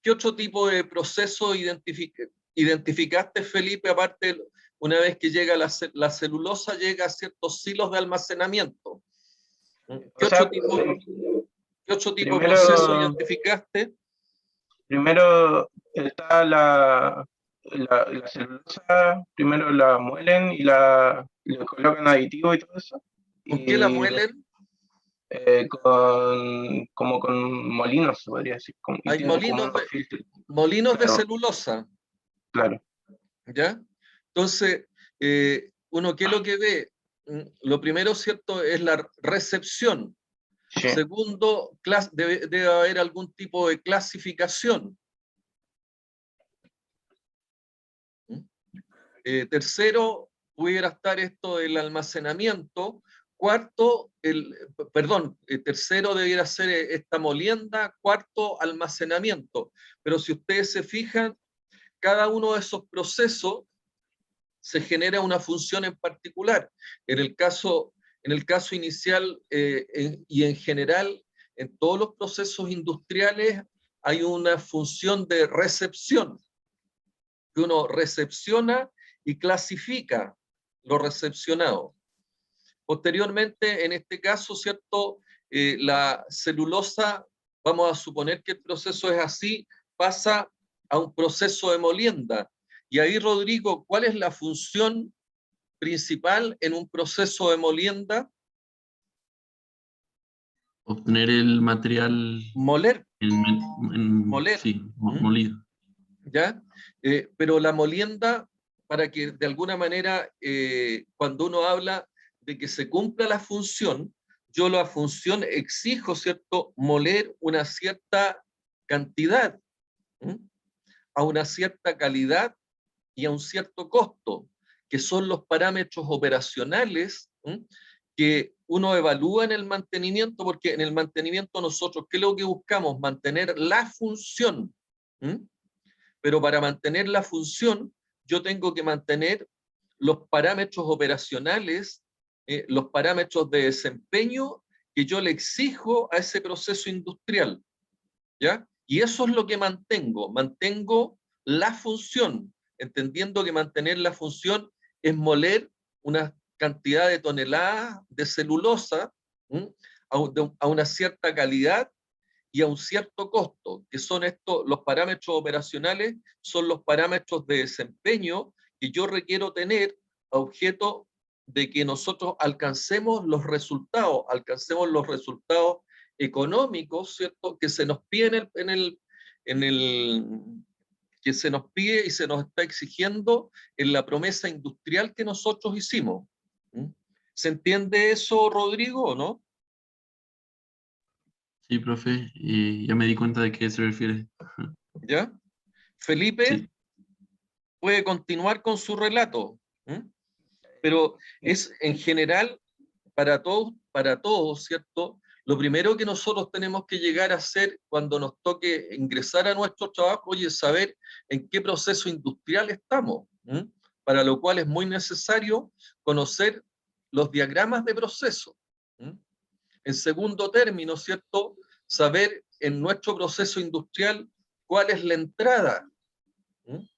¿Qué otro tipo de proceso identificaste, Felipe, aparte, una vez que llega la celulosa, llega a ciertos silos de almacenamiento? ¿Qué otro tipo de proceso identificaste? Primero está la celulosa, primero la muelen y le colocan aditivo y todo eso. ¿Con qué la muelen? Como con molinos, se podría decir. Hay molinos de celulosa. Claro. ¿Ya? Entonces, uno, ¿qué es lo que ve? Lo primero, ¿cierto?, es la recepción. Sí. Segundo, debe haber algún tipo de clasificación. Tercero, pudiera estar esto del almacenamiento. Cuarto, tercero debiera ser esta molienda. Cuarto, almacenamiento. Pero si ustedes se fijan, cada uno de esos procesos se genera una función en particular. En el caso inicial y en general, en todos los procesos industriales hay una función de recepción, que uno recepciona y clasifica lo recepcionado. Posteriormente, en este caso, ¿cierto?, la celulosa, vamos a suponer que el proceso es así, pasa a un proceso de molienda. Y ahí, Rodrigo, ¿cuál es la función principal en un proceso de molienda? Obtener el material Moler, moler. sí, ¿Mm? molido. ¿Ya? Pero la molienda, para que de alguna manera, cuando uno habla de que se cumpla la función, yo la función exijo, ¿cierto?, moler una cierta cantidad, ¿Mm? A una cierta calidad y a un cierto costo, que son los parámetros operacionales, ¿Mm? Que uno evalúa en el mantenimiento, porque en el mantenimiento nosotros, ¿qué es lo que buscamos? Mantener la función. ¿Mm? Pero para mantener la función, yo tengo que mantener los parámetros operacionales, los parámetros de desempeño que yo le exijo a ese proceso industrial, ¿ya? Y eso es lo que mantengo la función, entendiendo que mantener la función es moler una cantidad de toneladas de celulosa, ¿m? A una cierta calidad y a un cierto costo, que son estos, los parámetros operacionales, son los parámetros de desempeño que yo requiero tener a objeto de que nosotros alcancemos los resultados económicos, ¿cierto?, que se nos pide que se nos pide y se nos está exigiendo en la promesa industrial que nosotros hicimos. ¿Mm? ¿Se entiende eso, Rodrigo, o no? Sí, profe, ya me di cuenta de qué se refiere. ¿Ya? Felipe Sí. puede continuar con su relato. ¿Mm? Pero es en general para todos, ¿cierto? Lo primero que nosotros tenemos que llegar a hacer cuando nos toque ingresar a nuestro trabajo es saber en qué proceso industrial estamos, ¿m? Para lo cual es muy necesario conocer los diagramas de proceso. ¿M? En segundo término, ¿cierto? Saber en nuestro proceso industrial cuál es la entrada. ¿M?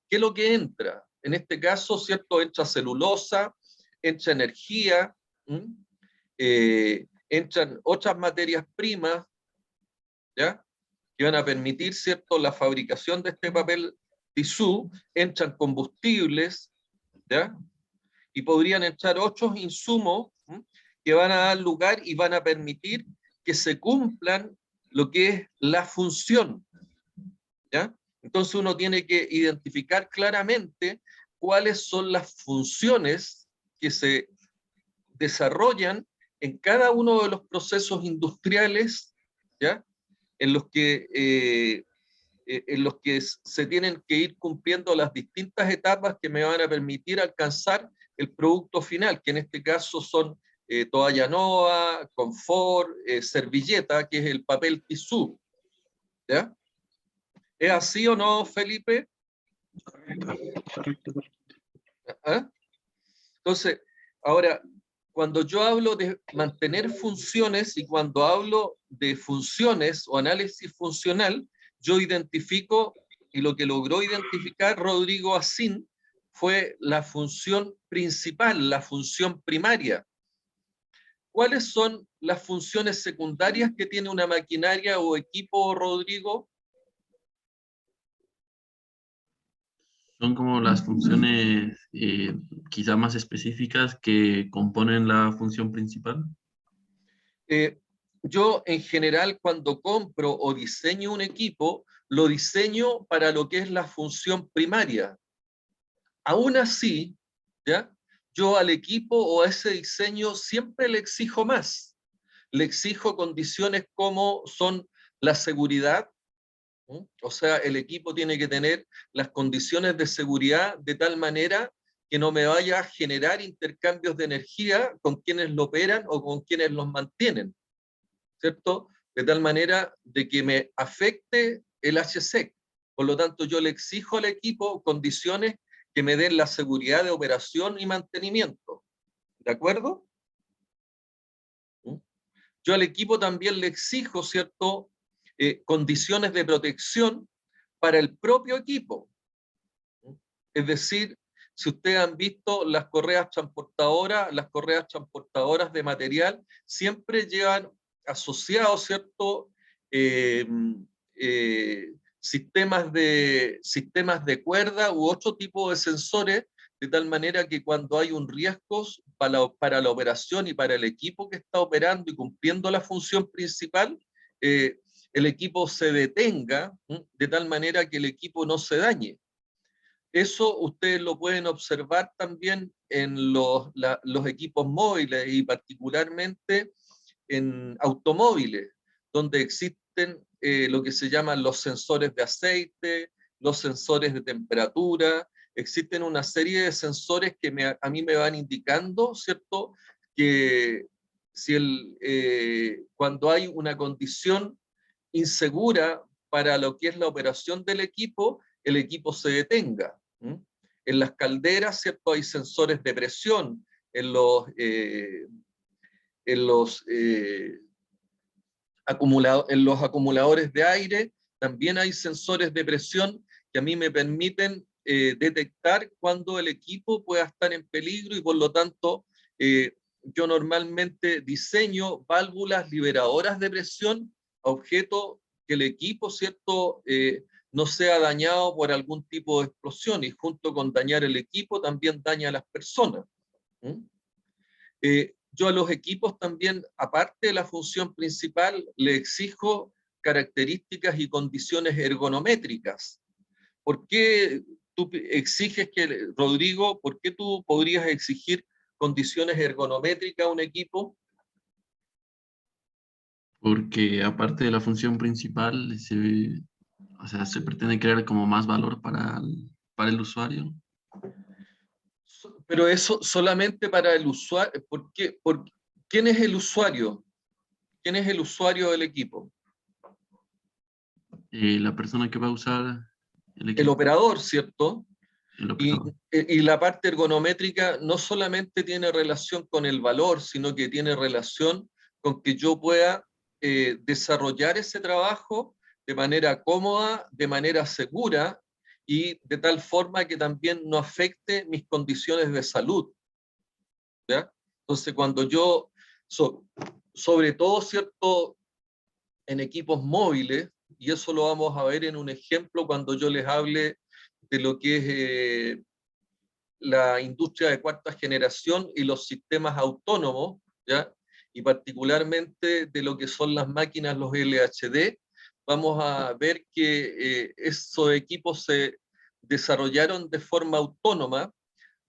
¿Qué es lo que entra? En este caso, ¿cierto? Entra celulosa, entra energía, entran otras materias primas, ¿ya? Que van a permitir, ¿cierto?, la fabricación de este papel tisú, entran combustibles, ¿ya? Y podrían entrar otros insumos que van a dar lugar y van a permitir que se cumplan lo que es la función, ¿ya? Entonces uno tiene que identificar claramente cuáles son las funciones que se desarrollan en cada uno de los procesos industriales, ¿ya? En los que se tienen que ir cumpliendo las distintas etapas que me van a permitir alcanzar el producto final, que en este caso son toalla nova, confort, servilleta, que es el papel tisú, ¿ya? ¿Es así o no, Felipe? Correcto. ¿Ah? Entonces, ahora, cuando yo hablo de mantener funciones y cuando hablo de funciones o análisis funcional, yo identifico, y lo que logró identificar Rodrigo Asín fue la función principal, la función primaria. ¿Cuáles son las funciones secundarias que tiene una maquinaria o equipo, Rodrigo? Son como las funciones quizá más específicas que componen la función principal. Yo en general cuando compro o diseño un equipo, lo diseño para lo que es la función primaria. Aún así, ¿ya? Yo al equipo o a ese diseño siempre le exijo más. Le exijo condiciones como son la seguridad, ¿Mm? O sea, el equipo tiene que tener las condiciones de seguridad de tal manera que no me vaya a generar intercambios de energía con quienes lo operan o con quienes los mantienen, ¿cierto? De tal manera de que me afecte el HSEC. Por lo tanto, yo le exijo al equipo condiciones que me den la seguridad de operación y mantenimiento. ¿De acuerdo? Yo al equipo también le exijo, ¿cierto?, condiciones de protección para el propio equipo. Es decir, si ustedes han visto las correas transportadoras de material siempre llevan asociados, ¿cierto?, sistemas de cuerda u otro tipo de sensores de tal manera que cuando hay un riesgo para la operación y para el equipo que está operando y cumpliendo la función principal, el equipo se detenga, de tal manera que el equipo no se dañe. Eso ustedes lo pueden observar también en los equipos móviles y particularmente en automóviles, donde existen lo que se llaman los sensores de aceite, los sensores de temperatura. Existen una serie de sensores que a mí me van indicando, ¿cierto?, que si cuando hay una condición insegura para lo que es la operación del equipo, el equipo se detenga. En las calderas, ¿cierto?, hay sensores de presión, en los acumuladores de aire también hay sensores de presión que a mí me permiten detectar cuando el equipo pueda estar en peligro, y por lo tanto yo normalmente diseño válvulas liberadoras de presión a objeto que el equipo, ¿cierto?, no sea dañado por algún tipo de explosión, y junto con dañar el equipo también daña a las personas. Yo a los equipos también, aparte de la función principal, le exijo características y condiciones ergonométricas. ¿Por qué tú exiges que, Rodrigo, por qué tú podrías exigir condiciones ergonométricas a un equipo? Porque aparte de la función principal, o sea, se pretende crear como más valor para el usuario. Pero eso solamente para el usuario. ¿Quién es el usuario? ¿Quién es el usuario del equipo? La persona que va a usar el El equipo. operador, ¿cierto? El operador. Y la parte ergonométrica no solamente tiene relación con el valor, sino que tiene relación con que yo pueda desarrollar ese trabajo de manera cómoda, de manera segura, y de tal forma que también no afecte mis condiciones de salud. ¿Ya? Entonces, cuando yo, sobre todo, ¿cierto?, en equipos móviles, y eso lo vamos a ver en un ejemplo cuando yo les hable de lo que es la industria de cuarta generación y los sistemas autónomos, ¿ya?, y particularmente de lo que son las máquinas, los LHD, vamos a ver que esos equipos se desarrollaron de forma autónoma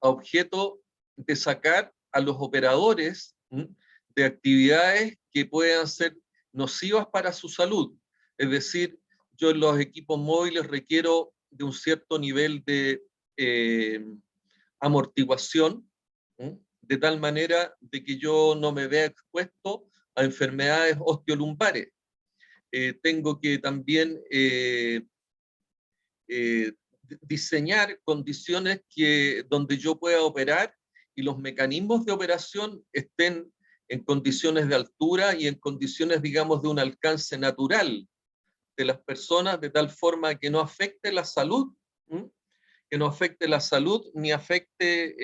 a objeto de sacar a los operadores de actividades que puedan ser nocivas para su salud. Es decir, yo en los equipos móviles requiero de un cierto nivel de amortiguación, de tal manera de que yo no me vea expuesto a enfermedades osteolumbares. Tengo que también diseñar condiciones donde yo pueda operar y los mecanismos de operación estén en condiciones de altura y en condiciones, digamos, de un alcance natural de las personas, de tal forma que no afecte la salud, que no afecte la salud ni afecte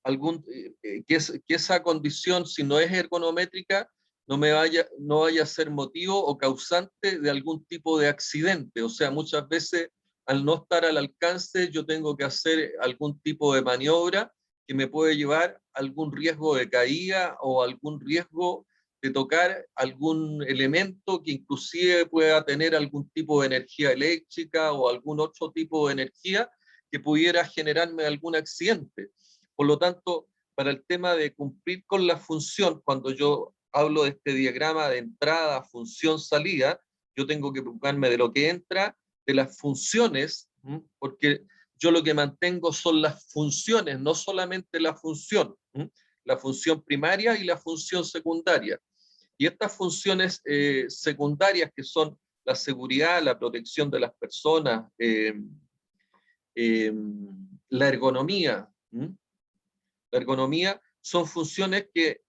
que esa condición, si no es ergonométrica, no vaya a ser motivo o causante de algún tipo de accidente. O sea, muchas veces al no estar al alcance, yo tengo que hacer algún tipo de maniobra que me puede llevar a algún riesgo de caída o algún riesgo de tocar algún elemento que inclusive pueda tener algún tipo de energía eléctrica o algún otro tipo de energía que pudiera generarme algún accidente. Por lo tanto, para el tema de cumplir con la función, cuando yo hablo de este diagrama de entrada, función, salida, yo tengo que preocuparme de lo que entra, de las funciones, porque yo lo que mantengo son las funciones, no solamente la función primaria y la función secundaria. Y estas funciones secundarias, que son la seguridad, la protección de las personas, la ergonomía, son funciones que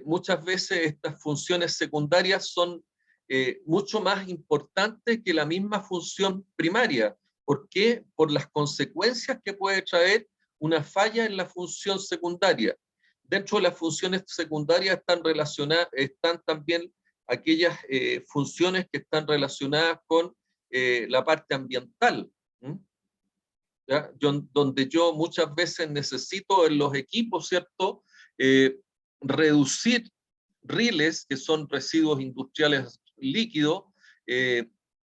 muchas veces estas funciones secundarias son mucho más importantes que la misma función primaria. ¿Por qué? Por las consecuencias que puede traer una falla en la función secundaria. Dentro de las funciones secundarias están también aquellas funciones que están relacionadas con la parte ambiental. ¿ya? Donde yo muchas veces necesito en los equipos, ¿cierto? Reducir riles, que son residuos industriales líquidos,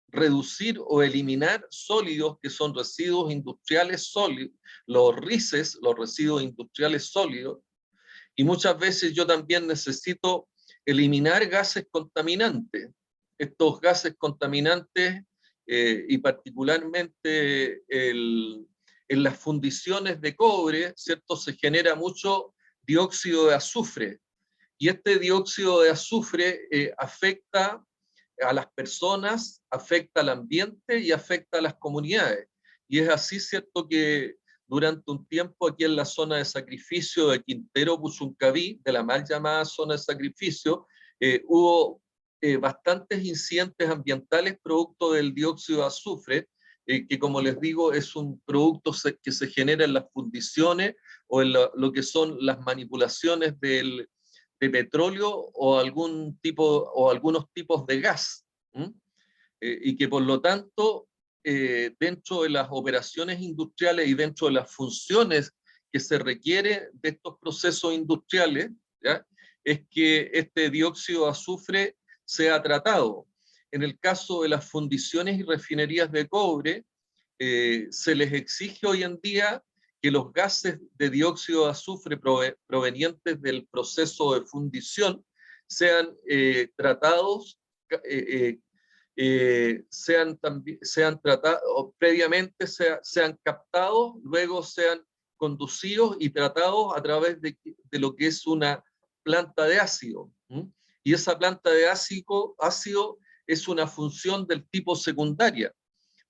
reducir o eliminar sólidos, que son residuos industriales sólidos, los RICES, los residuos industriales sólidos, y muchas veces yo también necesito eliminar gases contaminantes. Estos gases contaminantes, y particularmente en las fundiciones de cobre, ¿cierto? Se genera mucho dióxido de azufre, y este dióxido de azufre afecta a las personas, afecta al ambiente y afecta a las comunidades. Y es así, ¿cierto?, que durante un tiempo aquí en la zona de sacrificio de Quintero Puchuncaví, de la mal llamada zona de sacrificio, hubo bastantes incidentes ambientales producto del dióxido de azufre, que como les digo es un producto que se genera en las fundiciones o en lo que son las manipulaciones de petróleo o algunos tipos de gas, y que por lo tanto dentro de las operaciones industriales y dentro de las funciones que se requiere de estos procesos industriales, ¿ya?, es que este dióxido de azufre sea tratado. En el caso de las fundiciones y refinerías de cobre, se les exige hoy en día que los gases de dióxido de azufre provenientes del proceso de fundición sean tratados, sean tratados previamente, sean captados, luego sean conducidos y tratados a través de lo que es una planta de ácido. Y esa planta de ácido es una función del tipo secundaria.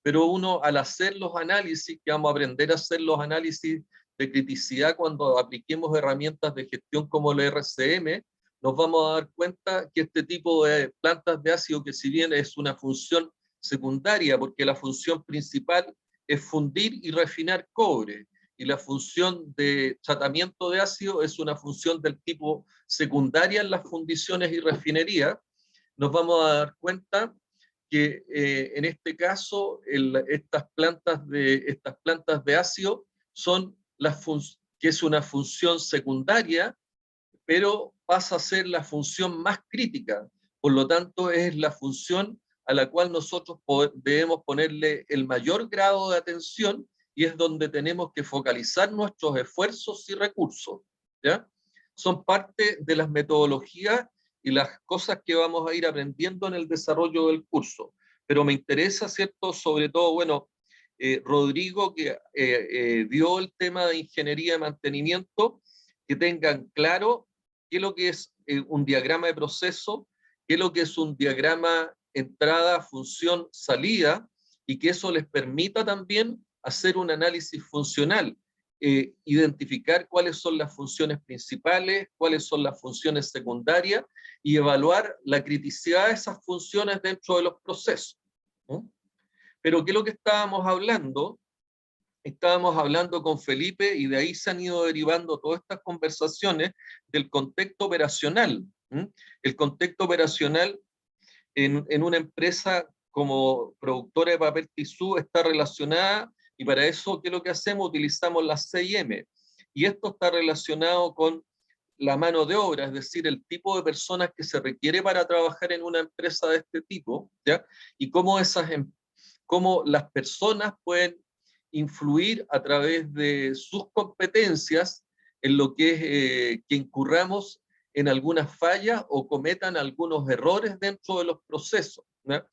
Pero uno, al hacer los análisis, que vamos a aprender a hacer los análisis de criticidad cuando apliquemos herramientas de gestión como el RCM, nos vamos a dar cuenta que este tipo de plantas de ácido, que si bien es una función secundaria, porque la función principal es fundir y refinar cobre, y la función de tratamiento de ácido es una función del tipo secundaria en las fundiciones y refinerías, nos vamos a dar cuenta que en este caso estas plantas de ácido son que es una función secundaria, pero pasa a ser la función más crítica. Por lo tanto, es la función a la cual nosotros debemos ponerle el mayor grado de atención, y es donde tenemos que focalizar nuestros esfuerzos y recursos, ¿ya? Son parte de las metodologías y las cosas que vamos a ir aprendiendo en el desarrollo del curso. Pero me interesa, ¿cierto?, sobre todo, bueno, Rodrigo, que dio el tema de ingeniería de mantenimiento, que tengan claro qué es lo que es un diagrama de proceso, qué es lo que es un diagrama entrada, función, salida, y que eso les permita también hacer un análisis funcional, identificar cuáles son las funciones principales, cuáles son las funciones secundarias, y evaluar la criticidad de esas funciones dentro de los procesos, ¿no? Pero ¿qué es lo que estábamos hablando? Estábamos hablando con Felipe, y de ahí se han ido derivando todas estas conversaciones del contexto operacional. El contexto operacional en una empresa como productora de papel tisú está relacionada, y para eso, ¿qué es lo que hacemos? Utilizamos las 6M, y esto está relacionado con la mano de obra, es decir, el tipo de personas que se requiere para trabajar en una empresa de este tipo, ¿ya? Y cómo las personas pueden influir a través de sus competencias en lo que es que incurramos en algunas fallas o cometan algunos errores dentro de los procesos, ¿ya?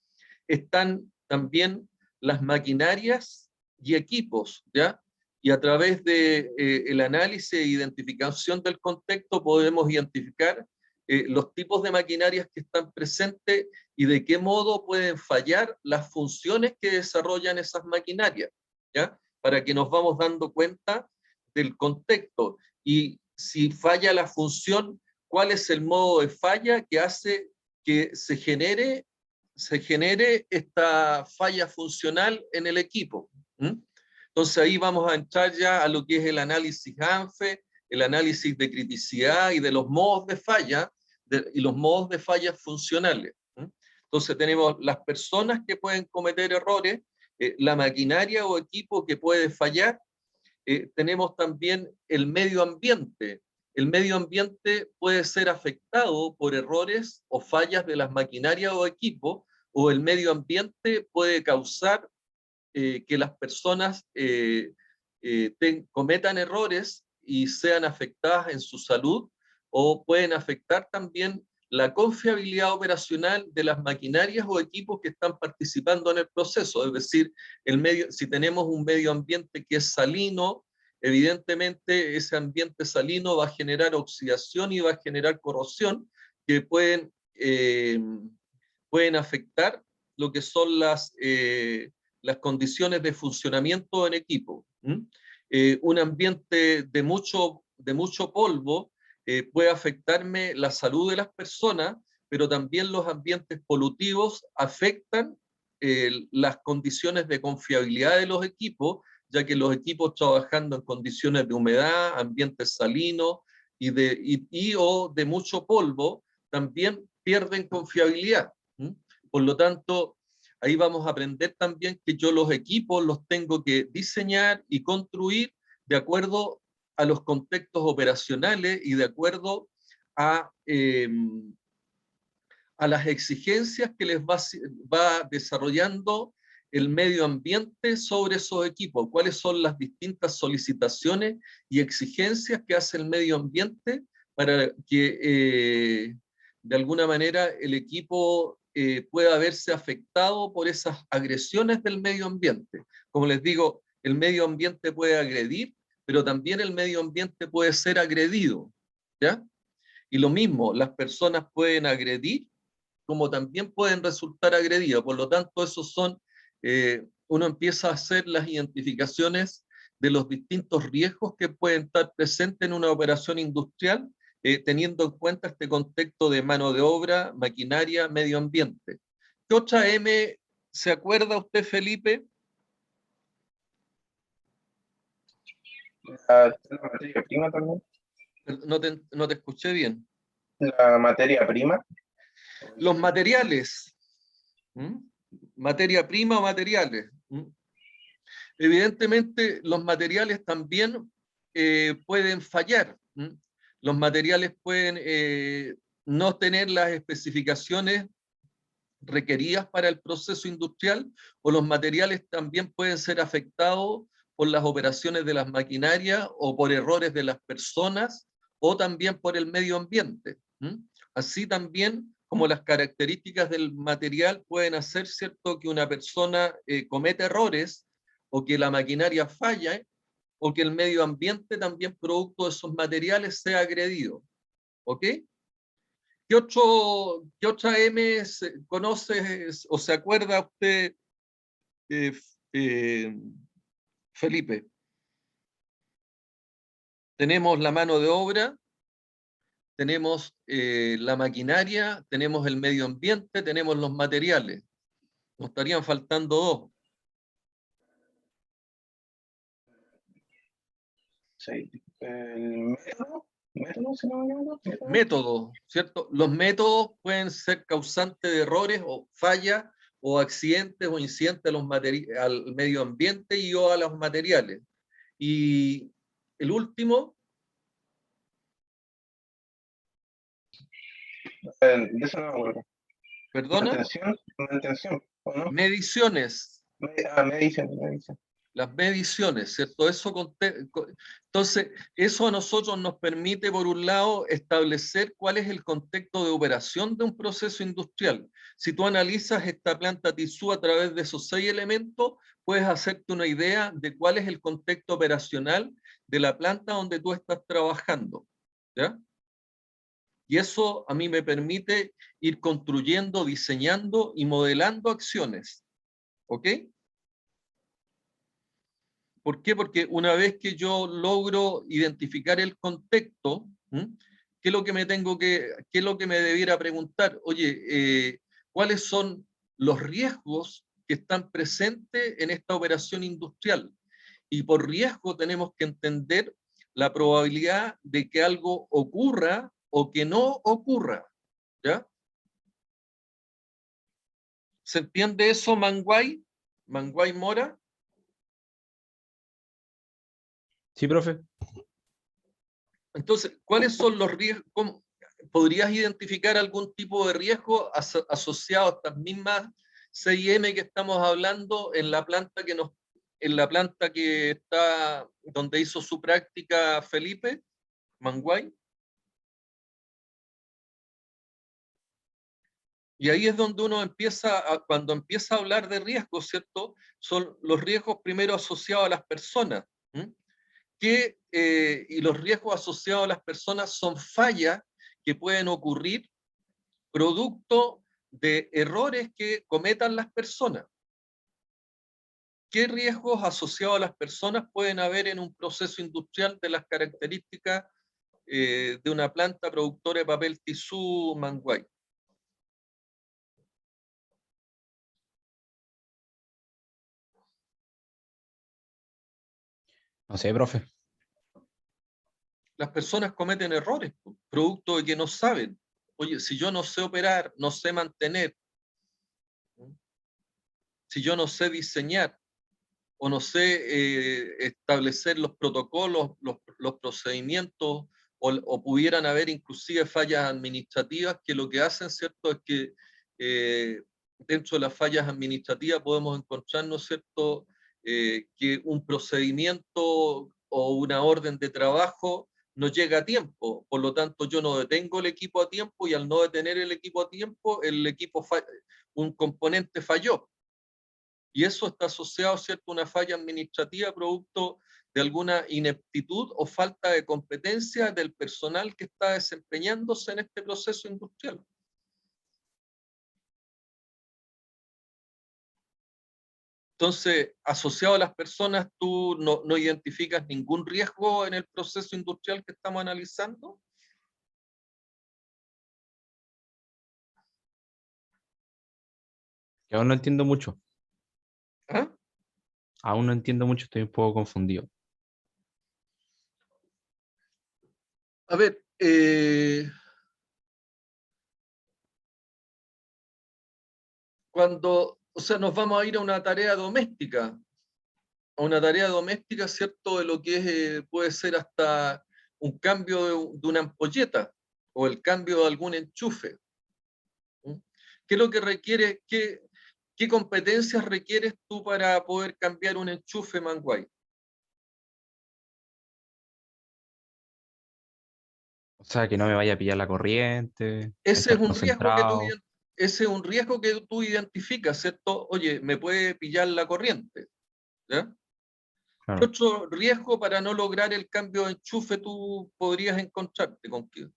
Están también las maquinarias y equipos, ¿ya? Y a través de el análisis e identificación del contexto podemos identificar los tipos de maquinarias que están presentes y de qué modo pueden fallar las funciones que desarrollan esas maquinarias, ¿ya? Para que nos vamos dando cuenta del contexto, y si falla la función, cuál es el modo de falla que hace que se genere esta falla funcional en el equipo. Entonces ahí vamos a entrar ya a lo que es el análisis ANFE, el análisis de criticidad y de los modos de falla, y los modos de fallas funcionales. Entonces tenemos las personas que pueden cometer errores, la maquinaria o equipo que puede fallar. Tenemos también el medio ambiente. El medio ambiente puede ser afectado por errores o fallas de las maquinarias o equipos, o el medio ambiente puede causar que las personas cometan errores y sean afectadas en su salud, o pueden afectar también la confiabilidad operacional de las maquinarias o equipos que están participando en el proceso. Es decir, si tenemos un medio ambiente que es salino, evidentemente ese ambiente salino va a generar oxidación y va a generar corrosión que pueden afectar lo que son las condiciones de funcionamiento en equipo. Un ambiente de mucho polvo puede afectarme la salud de las personas, pero también los ambientes polutivos afectan las condiciones de confiabilidad de los equipos, ya que los equipos trabajando en condiciones de humedad, ambientes salinos o de mucho polvo, también pierden confiabilidad. Por lo tanto, ahí vamos a aprender también que yo los equipos los tengo que diseñar y construir de acuerdo a los contextos operacionales y de acuerdo a las exigencias que les va desarrollando el medio ambiente sobre esos equipos, cuáles son las distintas solicitaciones y exigencias que hace el medio ambiente para que de alguna manera el equipo pueda verse afectado por esas agresiones del medio ambiente. Como les digo, el medio ambiente puede agredir, pero también el medio ambiente puede ser agredido, ¿ya? Y lo mismo, las personas pueden agredir, como también pueden resultar agredidas. Por lo tanto, esos son, uno empieza a hacer las identificaciones de los distintos riesgos que pueden estar presentes en una operación industrial, teniendo en cuenta este contexto de mano de obra, maquinaria, medio ambiente. ¿Qué otra M se acuerda usted, Felipe? La materia prima también. No te escuché bien. La materia prima. Los materiales. Materia prima o materiales. Evidentemente, los materiales también pueden fallar. Los materiales pueden no tener las especificaciones requeridas para el proceso industrial, o los materiales también pueden ser afectados por las operaciones de las maquinarias o por errores de las personas o también por el medio ambiente. Así también como las características del material pueden hacer, ¿cierto?, que una persona cometa errores o que la maquinaria falle o que el medio ambiente también producto de esos materiales sea agredido. ¿Ok? ¿Qué otra M conoce o se acuerda usted, Felipe? Tenemos la mano de obra, tenemos la maquinaria, tenemos el medio ambiente, tenemos los materiales. Nos estarían faltando dos. Sí. El método, si no me equivoco. Métodos, ¿cierto? Los métodos pueden ser causantes de errores o fallas o accidentes o incidentes al medio ambiente y o a los materiales. Y el último. De eso no me acuerdo. ¿Perdona? Mantención, ¿o no? Mediciones. Medición. Las mediciones, ¿cierto? Entonces, eso a nosotros nos permite, por un lado, establecer cuál es el contexto de operación de un proceso industrial. Si tú analizas esta planta Tissú a través de esos 6 elementos, puedes hacerte una idea de cuál es el contexto operacional de la planta donde tú estás trabajando, ¿ya? Y eso a mí me permite ir construyendo, diseñando y modelando acciones, ¿ok? ¿Por qué? Porque una vez que yo logro identificar el contexto, ¿qué es lo que qué es lo que me debiera preguntar? Oye, ¿cuáles son los riesgos que están presentes en esta operación industrial? Y por riesgo tenemos que entender la probabilidad de que algo ocurra o que no ocurra, ¿ya? ¿Se entiende eso, Manguay? Manguay Mora. Sí, profe. Entonces, ¿cuáles son los riesgos? ¿Podrías identificar algún tipo de riesgo asociado a estas mismas CIM que estamos hablando en la planta que está donde hizo su práctica Felipe, Manguay? Y ahí es donde uno cuando empieza a hablar de riesgos, ¿cierto? Son los riesgos primero asociados a las personas. Y los riesgos asociados a las personas son fallas que pueden ocurrir producto de errores que cometan las personas. ¿Qué riesgos asociados a las personas pueden haber en un proceso industrial de las características de una planta productora de papel tisú Manguay? No sé, profe. Las personas cometen errores, producto de que no saben. Oye, si yo no sé operar, no sé mantener, si yo no sé diseñar, o no sé establecer los protocolos, los procedimientos, o pudieran haber inclusive fallas administrativas que lo que hacen, ¿cierto?, es que dentro de las fallas administrativas podemos encontrarnos, ¿cierto?, que un procedimiento o una orden de trabajo no llega a tiempo, por lo tanto yo no detengo el equipo a tiempo y al no detener el equipo a tiempo, un componente falló. Y eso está asociado, ¿cierto?, a una falla administrativa producto de alguna ineptitud o falta de competencia del personal que está desempeñándose en este proceso industrial. Entonces, asociado a las personas, ¿tú no identificas ningún riesgo en el proceso industrial que estamos analizando? Que aún no entiendo mucho. ¿Ah? Aún no entiendo mucho, estoy un poco confundido. A ver, o sea, nos vamos a ir a una tarea doméstica, ¿cierto? De lo que puede ser hasta un cambio de una ampolleta o el cambio de algún enchufe. ¿Qué es lo que requiere? ¿Qué competencias requieres tú para poder cambiar un enchufe Manguay? O sea, que no me vaya a pillar la corriente, Ese es estar un riesgo que concentrado. ese es un riesgo que tú identificas, ¿cierto? Oye, me puede pillar la corriente, ¿ya? ¿Qué Claro. otro riesgo para no lograr el cambio de enchufe tú podrías encontrarte con que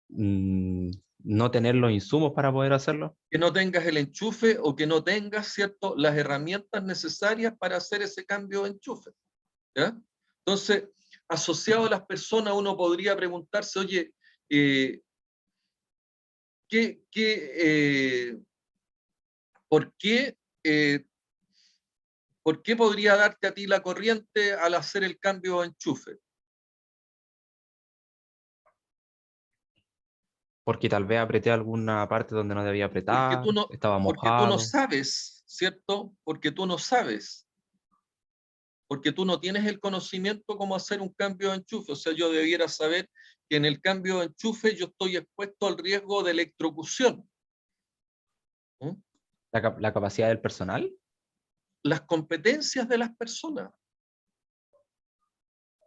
No tener los insumos para poder hacerlo. no tengas el enchufe o que no tengas, ¿cierto?, las herramientas necesarias para hacer ese cambio de enchufe, ¿ya? Entonces, asociado a las personas, uno podría preguntarse, oye, ¿por qué podría darte a ti la corriente al hacer el cambio de enchufe? Porque tal vez apreté alguna parte donde no debía apretar, estaba Porque tú no mojado. sabes, ¿cierto? Porque tú no sabes. Porque tú no tienes el conocimiento cómo hacer un cambio de enchufe. O sea, yo debiera saber que en el cambio de enchufe yo estoy expuesto al riesgo de electrocución. La capacidad del personal. Las competencias de las personas.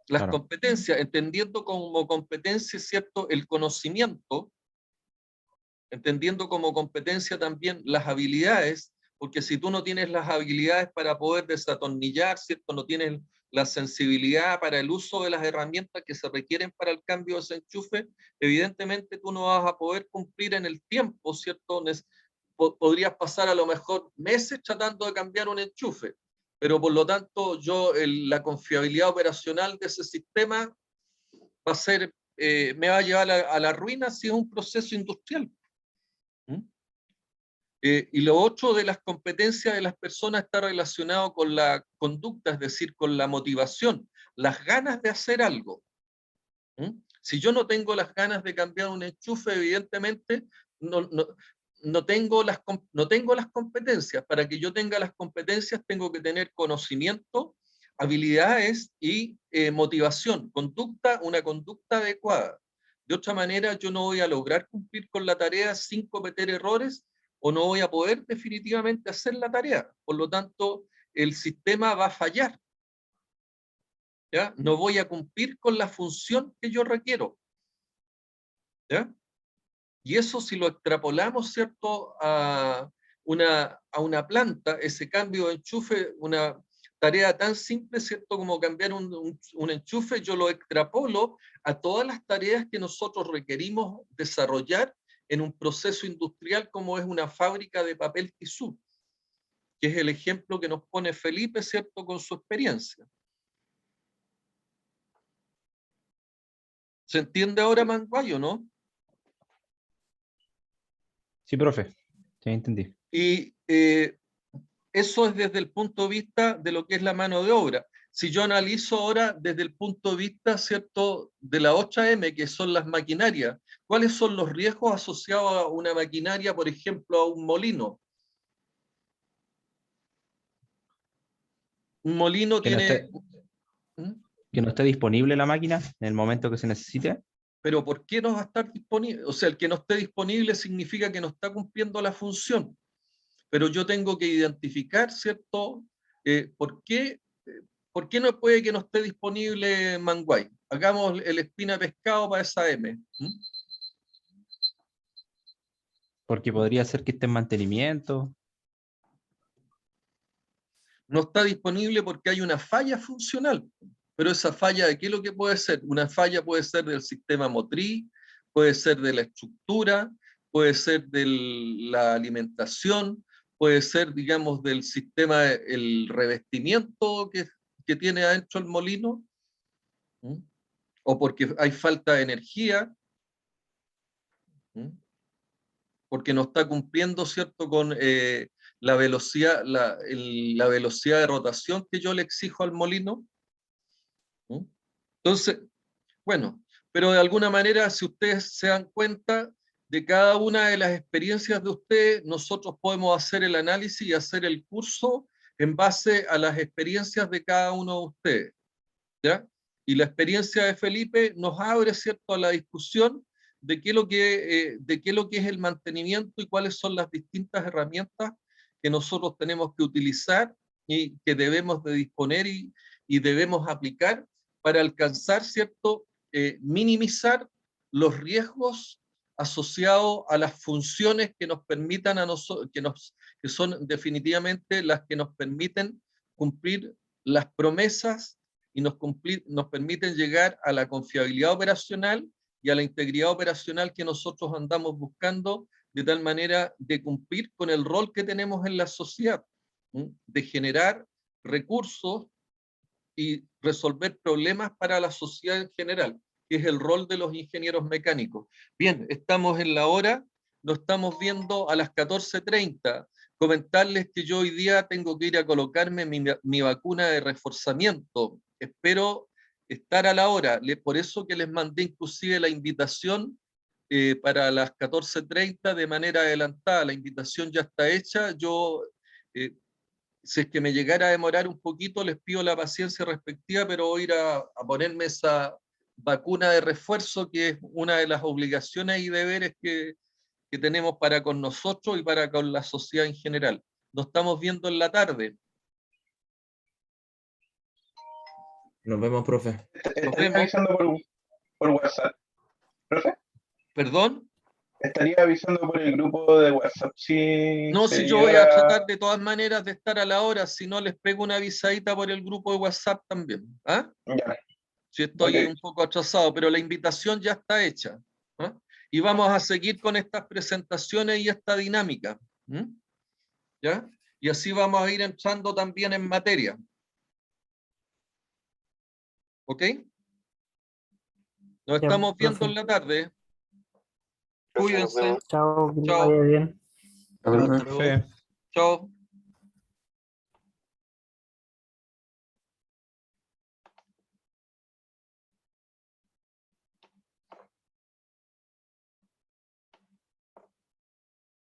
Las Claro. competencias, entendiendo como competencia, ¿cierto?, el conocimiento, entendiendo como competencia también las habilidades, porque si tú no tienes las habilidades para poder desatornillar, ¿cierto?, no tienes la sensibilidad para el uso de las herramientas que se requieren para el cambio de ese enchufe, evidentemente tú no vas a poder cumplir en el tiempo, ¿cierto? Podrías pasar a lo mejor meses tratando de cambiar un enchufe, pero por lo tanto la confiabilidad operacional de ese sistema va a ser, me va a llevar a la ruina si es un proceso industrial. Y lo otro de las competencias de las personas está relacionado con la conducta, es decir, con la motivación, las ganas de hacer algo. Si yo no tengo las ganas de cambiar un enchufe, evidentemente no tengo las competencias. Para que yo tenga las competencias tengo que tener conocimiento, habilidades y motivación, una conducta adecuada. De otra manera, yo no voy a lograr cumplir con la tarea sin cometer errores o no voy a poder definitivamente hacer la tarea. Por lo tanto, el sistema va a fallar. ¿Ya? No voy a cumplir con la función que yo requiero. ¿Ya? Y eso si lo extrapolamos, ¿cierto?, a una planta, ese cambio de enchufe, una tarea tan simple, ¿cierto?, como cambiar un enchufe, yo lo extrapolo a todas las tareas que nosotros requerimos desarrollar en un proceso industrial como es una fábrica de papel tisú, que es el ejemplo que nos pone Felipe, ¿cierto?, con su experiencia. ¿Se entiende ahora, Manguayo, no? Sí, profe, ya entendí. Y eso es desde el punto de vista de lo que es la mano de obra. Si yo analizo ahora desde el punto de vista, ¿cierto?, de la 8M, que son las maquinarias, ¿cuáles son los riesgos asociados a una maquinaria, por ejemplo, a un molino? Un molino Que no tiene... esté, ¿Mm? que no esté disponible la máquina en el momento que se necesite. Pero ¿por qué no va a estar disponible? O sea, el que no esté disponible significa que no está cumpliendo la función. Pero yo tengo que identificar, ¿cierto? ¿Por qué no puede que no esté disponible Manguay? Hagamos el espina pescado para esa M. Porque podría ser que esté en mantenimiento. No está disponible porque hay una falla funcional. Pero esa falla, ¿de qué es lo que puede ser? Una falla puede ser del sistema motriz, puede ser de la estructura, puede ser de la alimentación, puede ser, digamos, del sistema, el revestimiento que tiene adentro el molino, ¿Mm? O porque hay falta de energía, ¿Mm? Porque no está cumpliendo, ¿cierto?, con la velocidad, la velocidad de rotación que yo le exijo al molino. ¿Mm? Entonces, bueno, pero de alguna manera, si ustedes se dan cuenta de cada una de las experiencias de ustedes, nosotros podemos hacer el análisis y hacer el curso en base a las experiencias de cada uno de ustedes, ¿ya? Y la experiencia de Felipe nos abre, ¿cierto?, a la discusión de qué es lo que es el mantenimiento y cuáles son las distintas herramientas que nosotros tenemos que utilizar y que debemos de disponer y debemos aplicar para alcanzar, ¿cierto?, minimizar los riesgos asociados a las funciones que nos permitan a nosotros, que son definitivamente las que nos permiten cumplir las promesas y nos permiten llegar a la confiabilidad operacional y a la integridad operacional que nosotros andamos buscando, de tal manera de cumplir con el rol que tenemos en la sociedad, de generar recursos y resolver problemas para la sociedad en general, que es el rol de los ingenieros mecánicos. Bien, estamos en la hora, nos estamos viendo a las 14:30. Comentarles que yo hoy día tengo que ir a colocarme mi vacuna de reforzamiento. Espero estar a la hora, por eso que les mandé inclusive la invitación para las 14:30 de manera adelantada. La invitación ya está hecha. Yo, si es que me llegara a demorar un poquito, les pido la paciencia respectiva, pero voy a ir a ponerme esa vacuna de refuerzo, que es una de las obligaciones y deberes que tenemos para con nosotros y para con la sociedad en general. Nos estamos viendo en la tarde. Nos vemos, profe. Nos Estaría vemos. avisando por WhatsApp. ¿Profe? ¿Perdón? Estaría avisando por el grupo de WhatsApp si No, se si yo voy a llegara... tratar de todas maneras de estar a la hora, si no les pego una avisadita por el grupo de WhatsApp también. ¿Ah? Ya. Si estoy Ok. un poco atrasado, pero la invitación ya está hecha. ¿Ah? Y vamos a seguir con estas presentaciones y esta dinámica. ¿Ya? Y así vamos a ir entrando también en materia. ¿Ok? Nos Ya, estamos viendo profe. en la tarde. Profe, nos Cuídense. vemos. Chao, que les Chao. vaya bien. Chao, profe. Profe. Chao.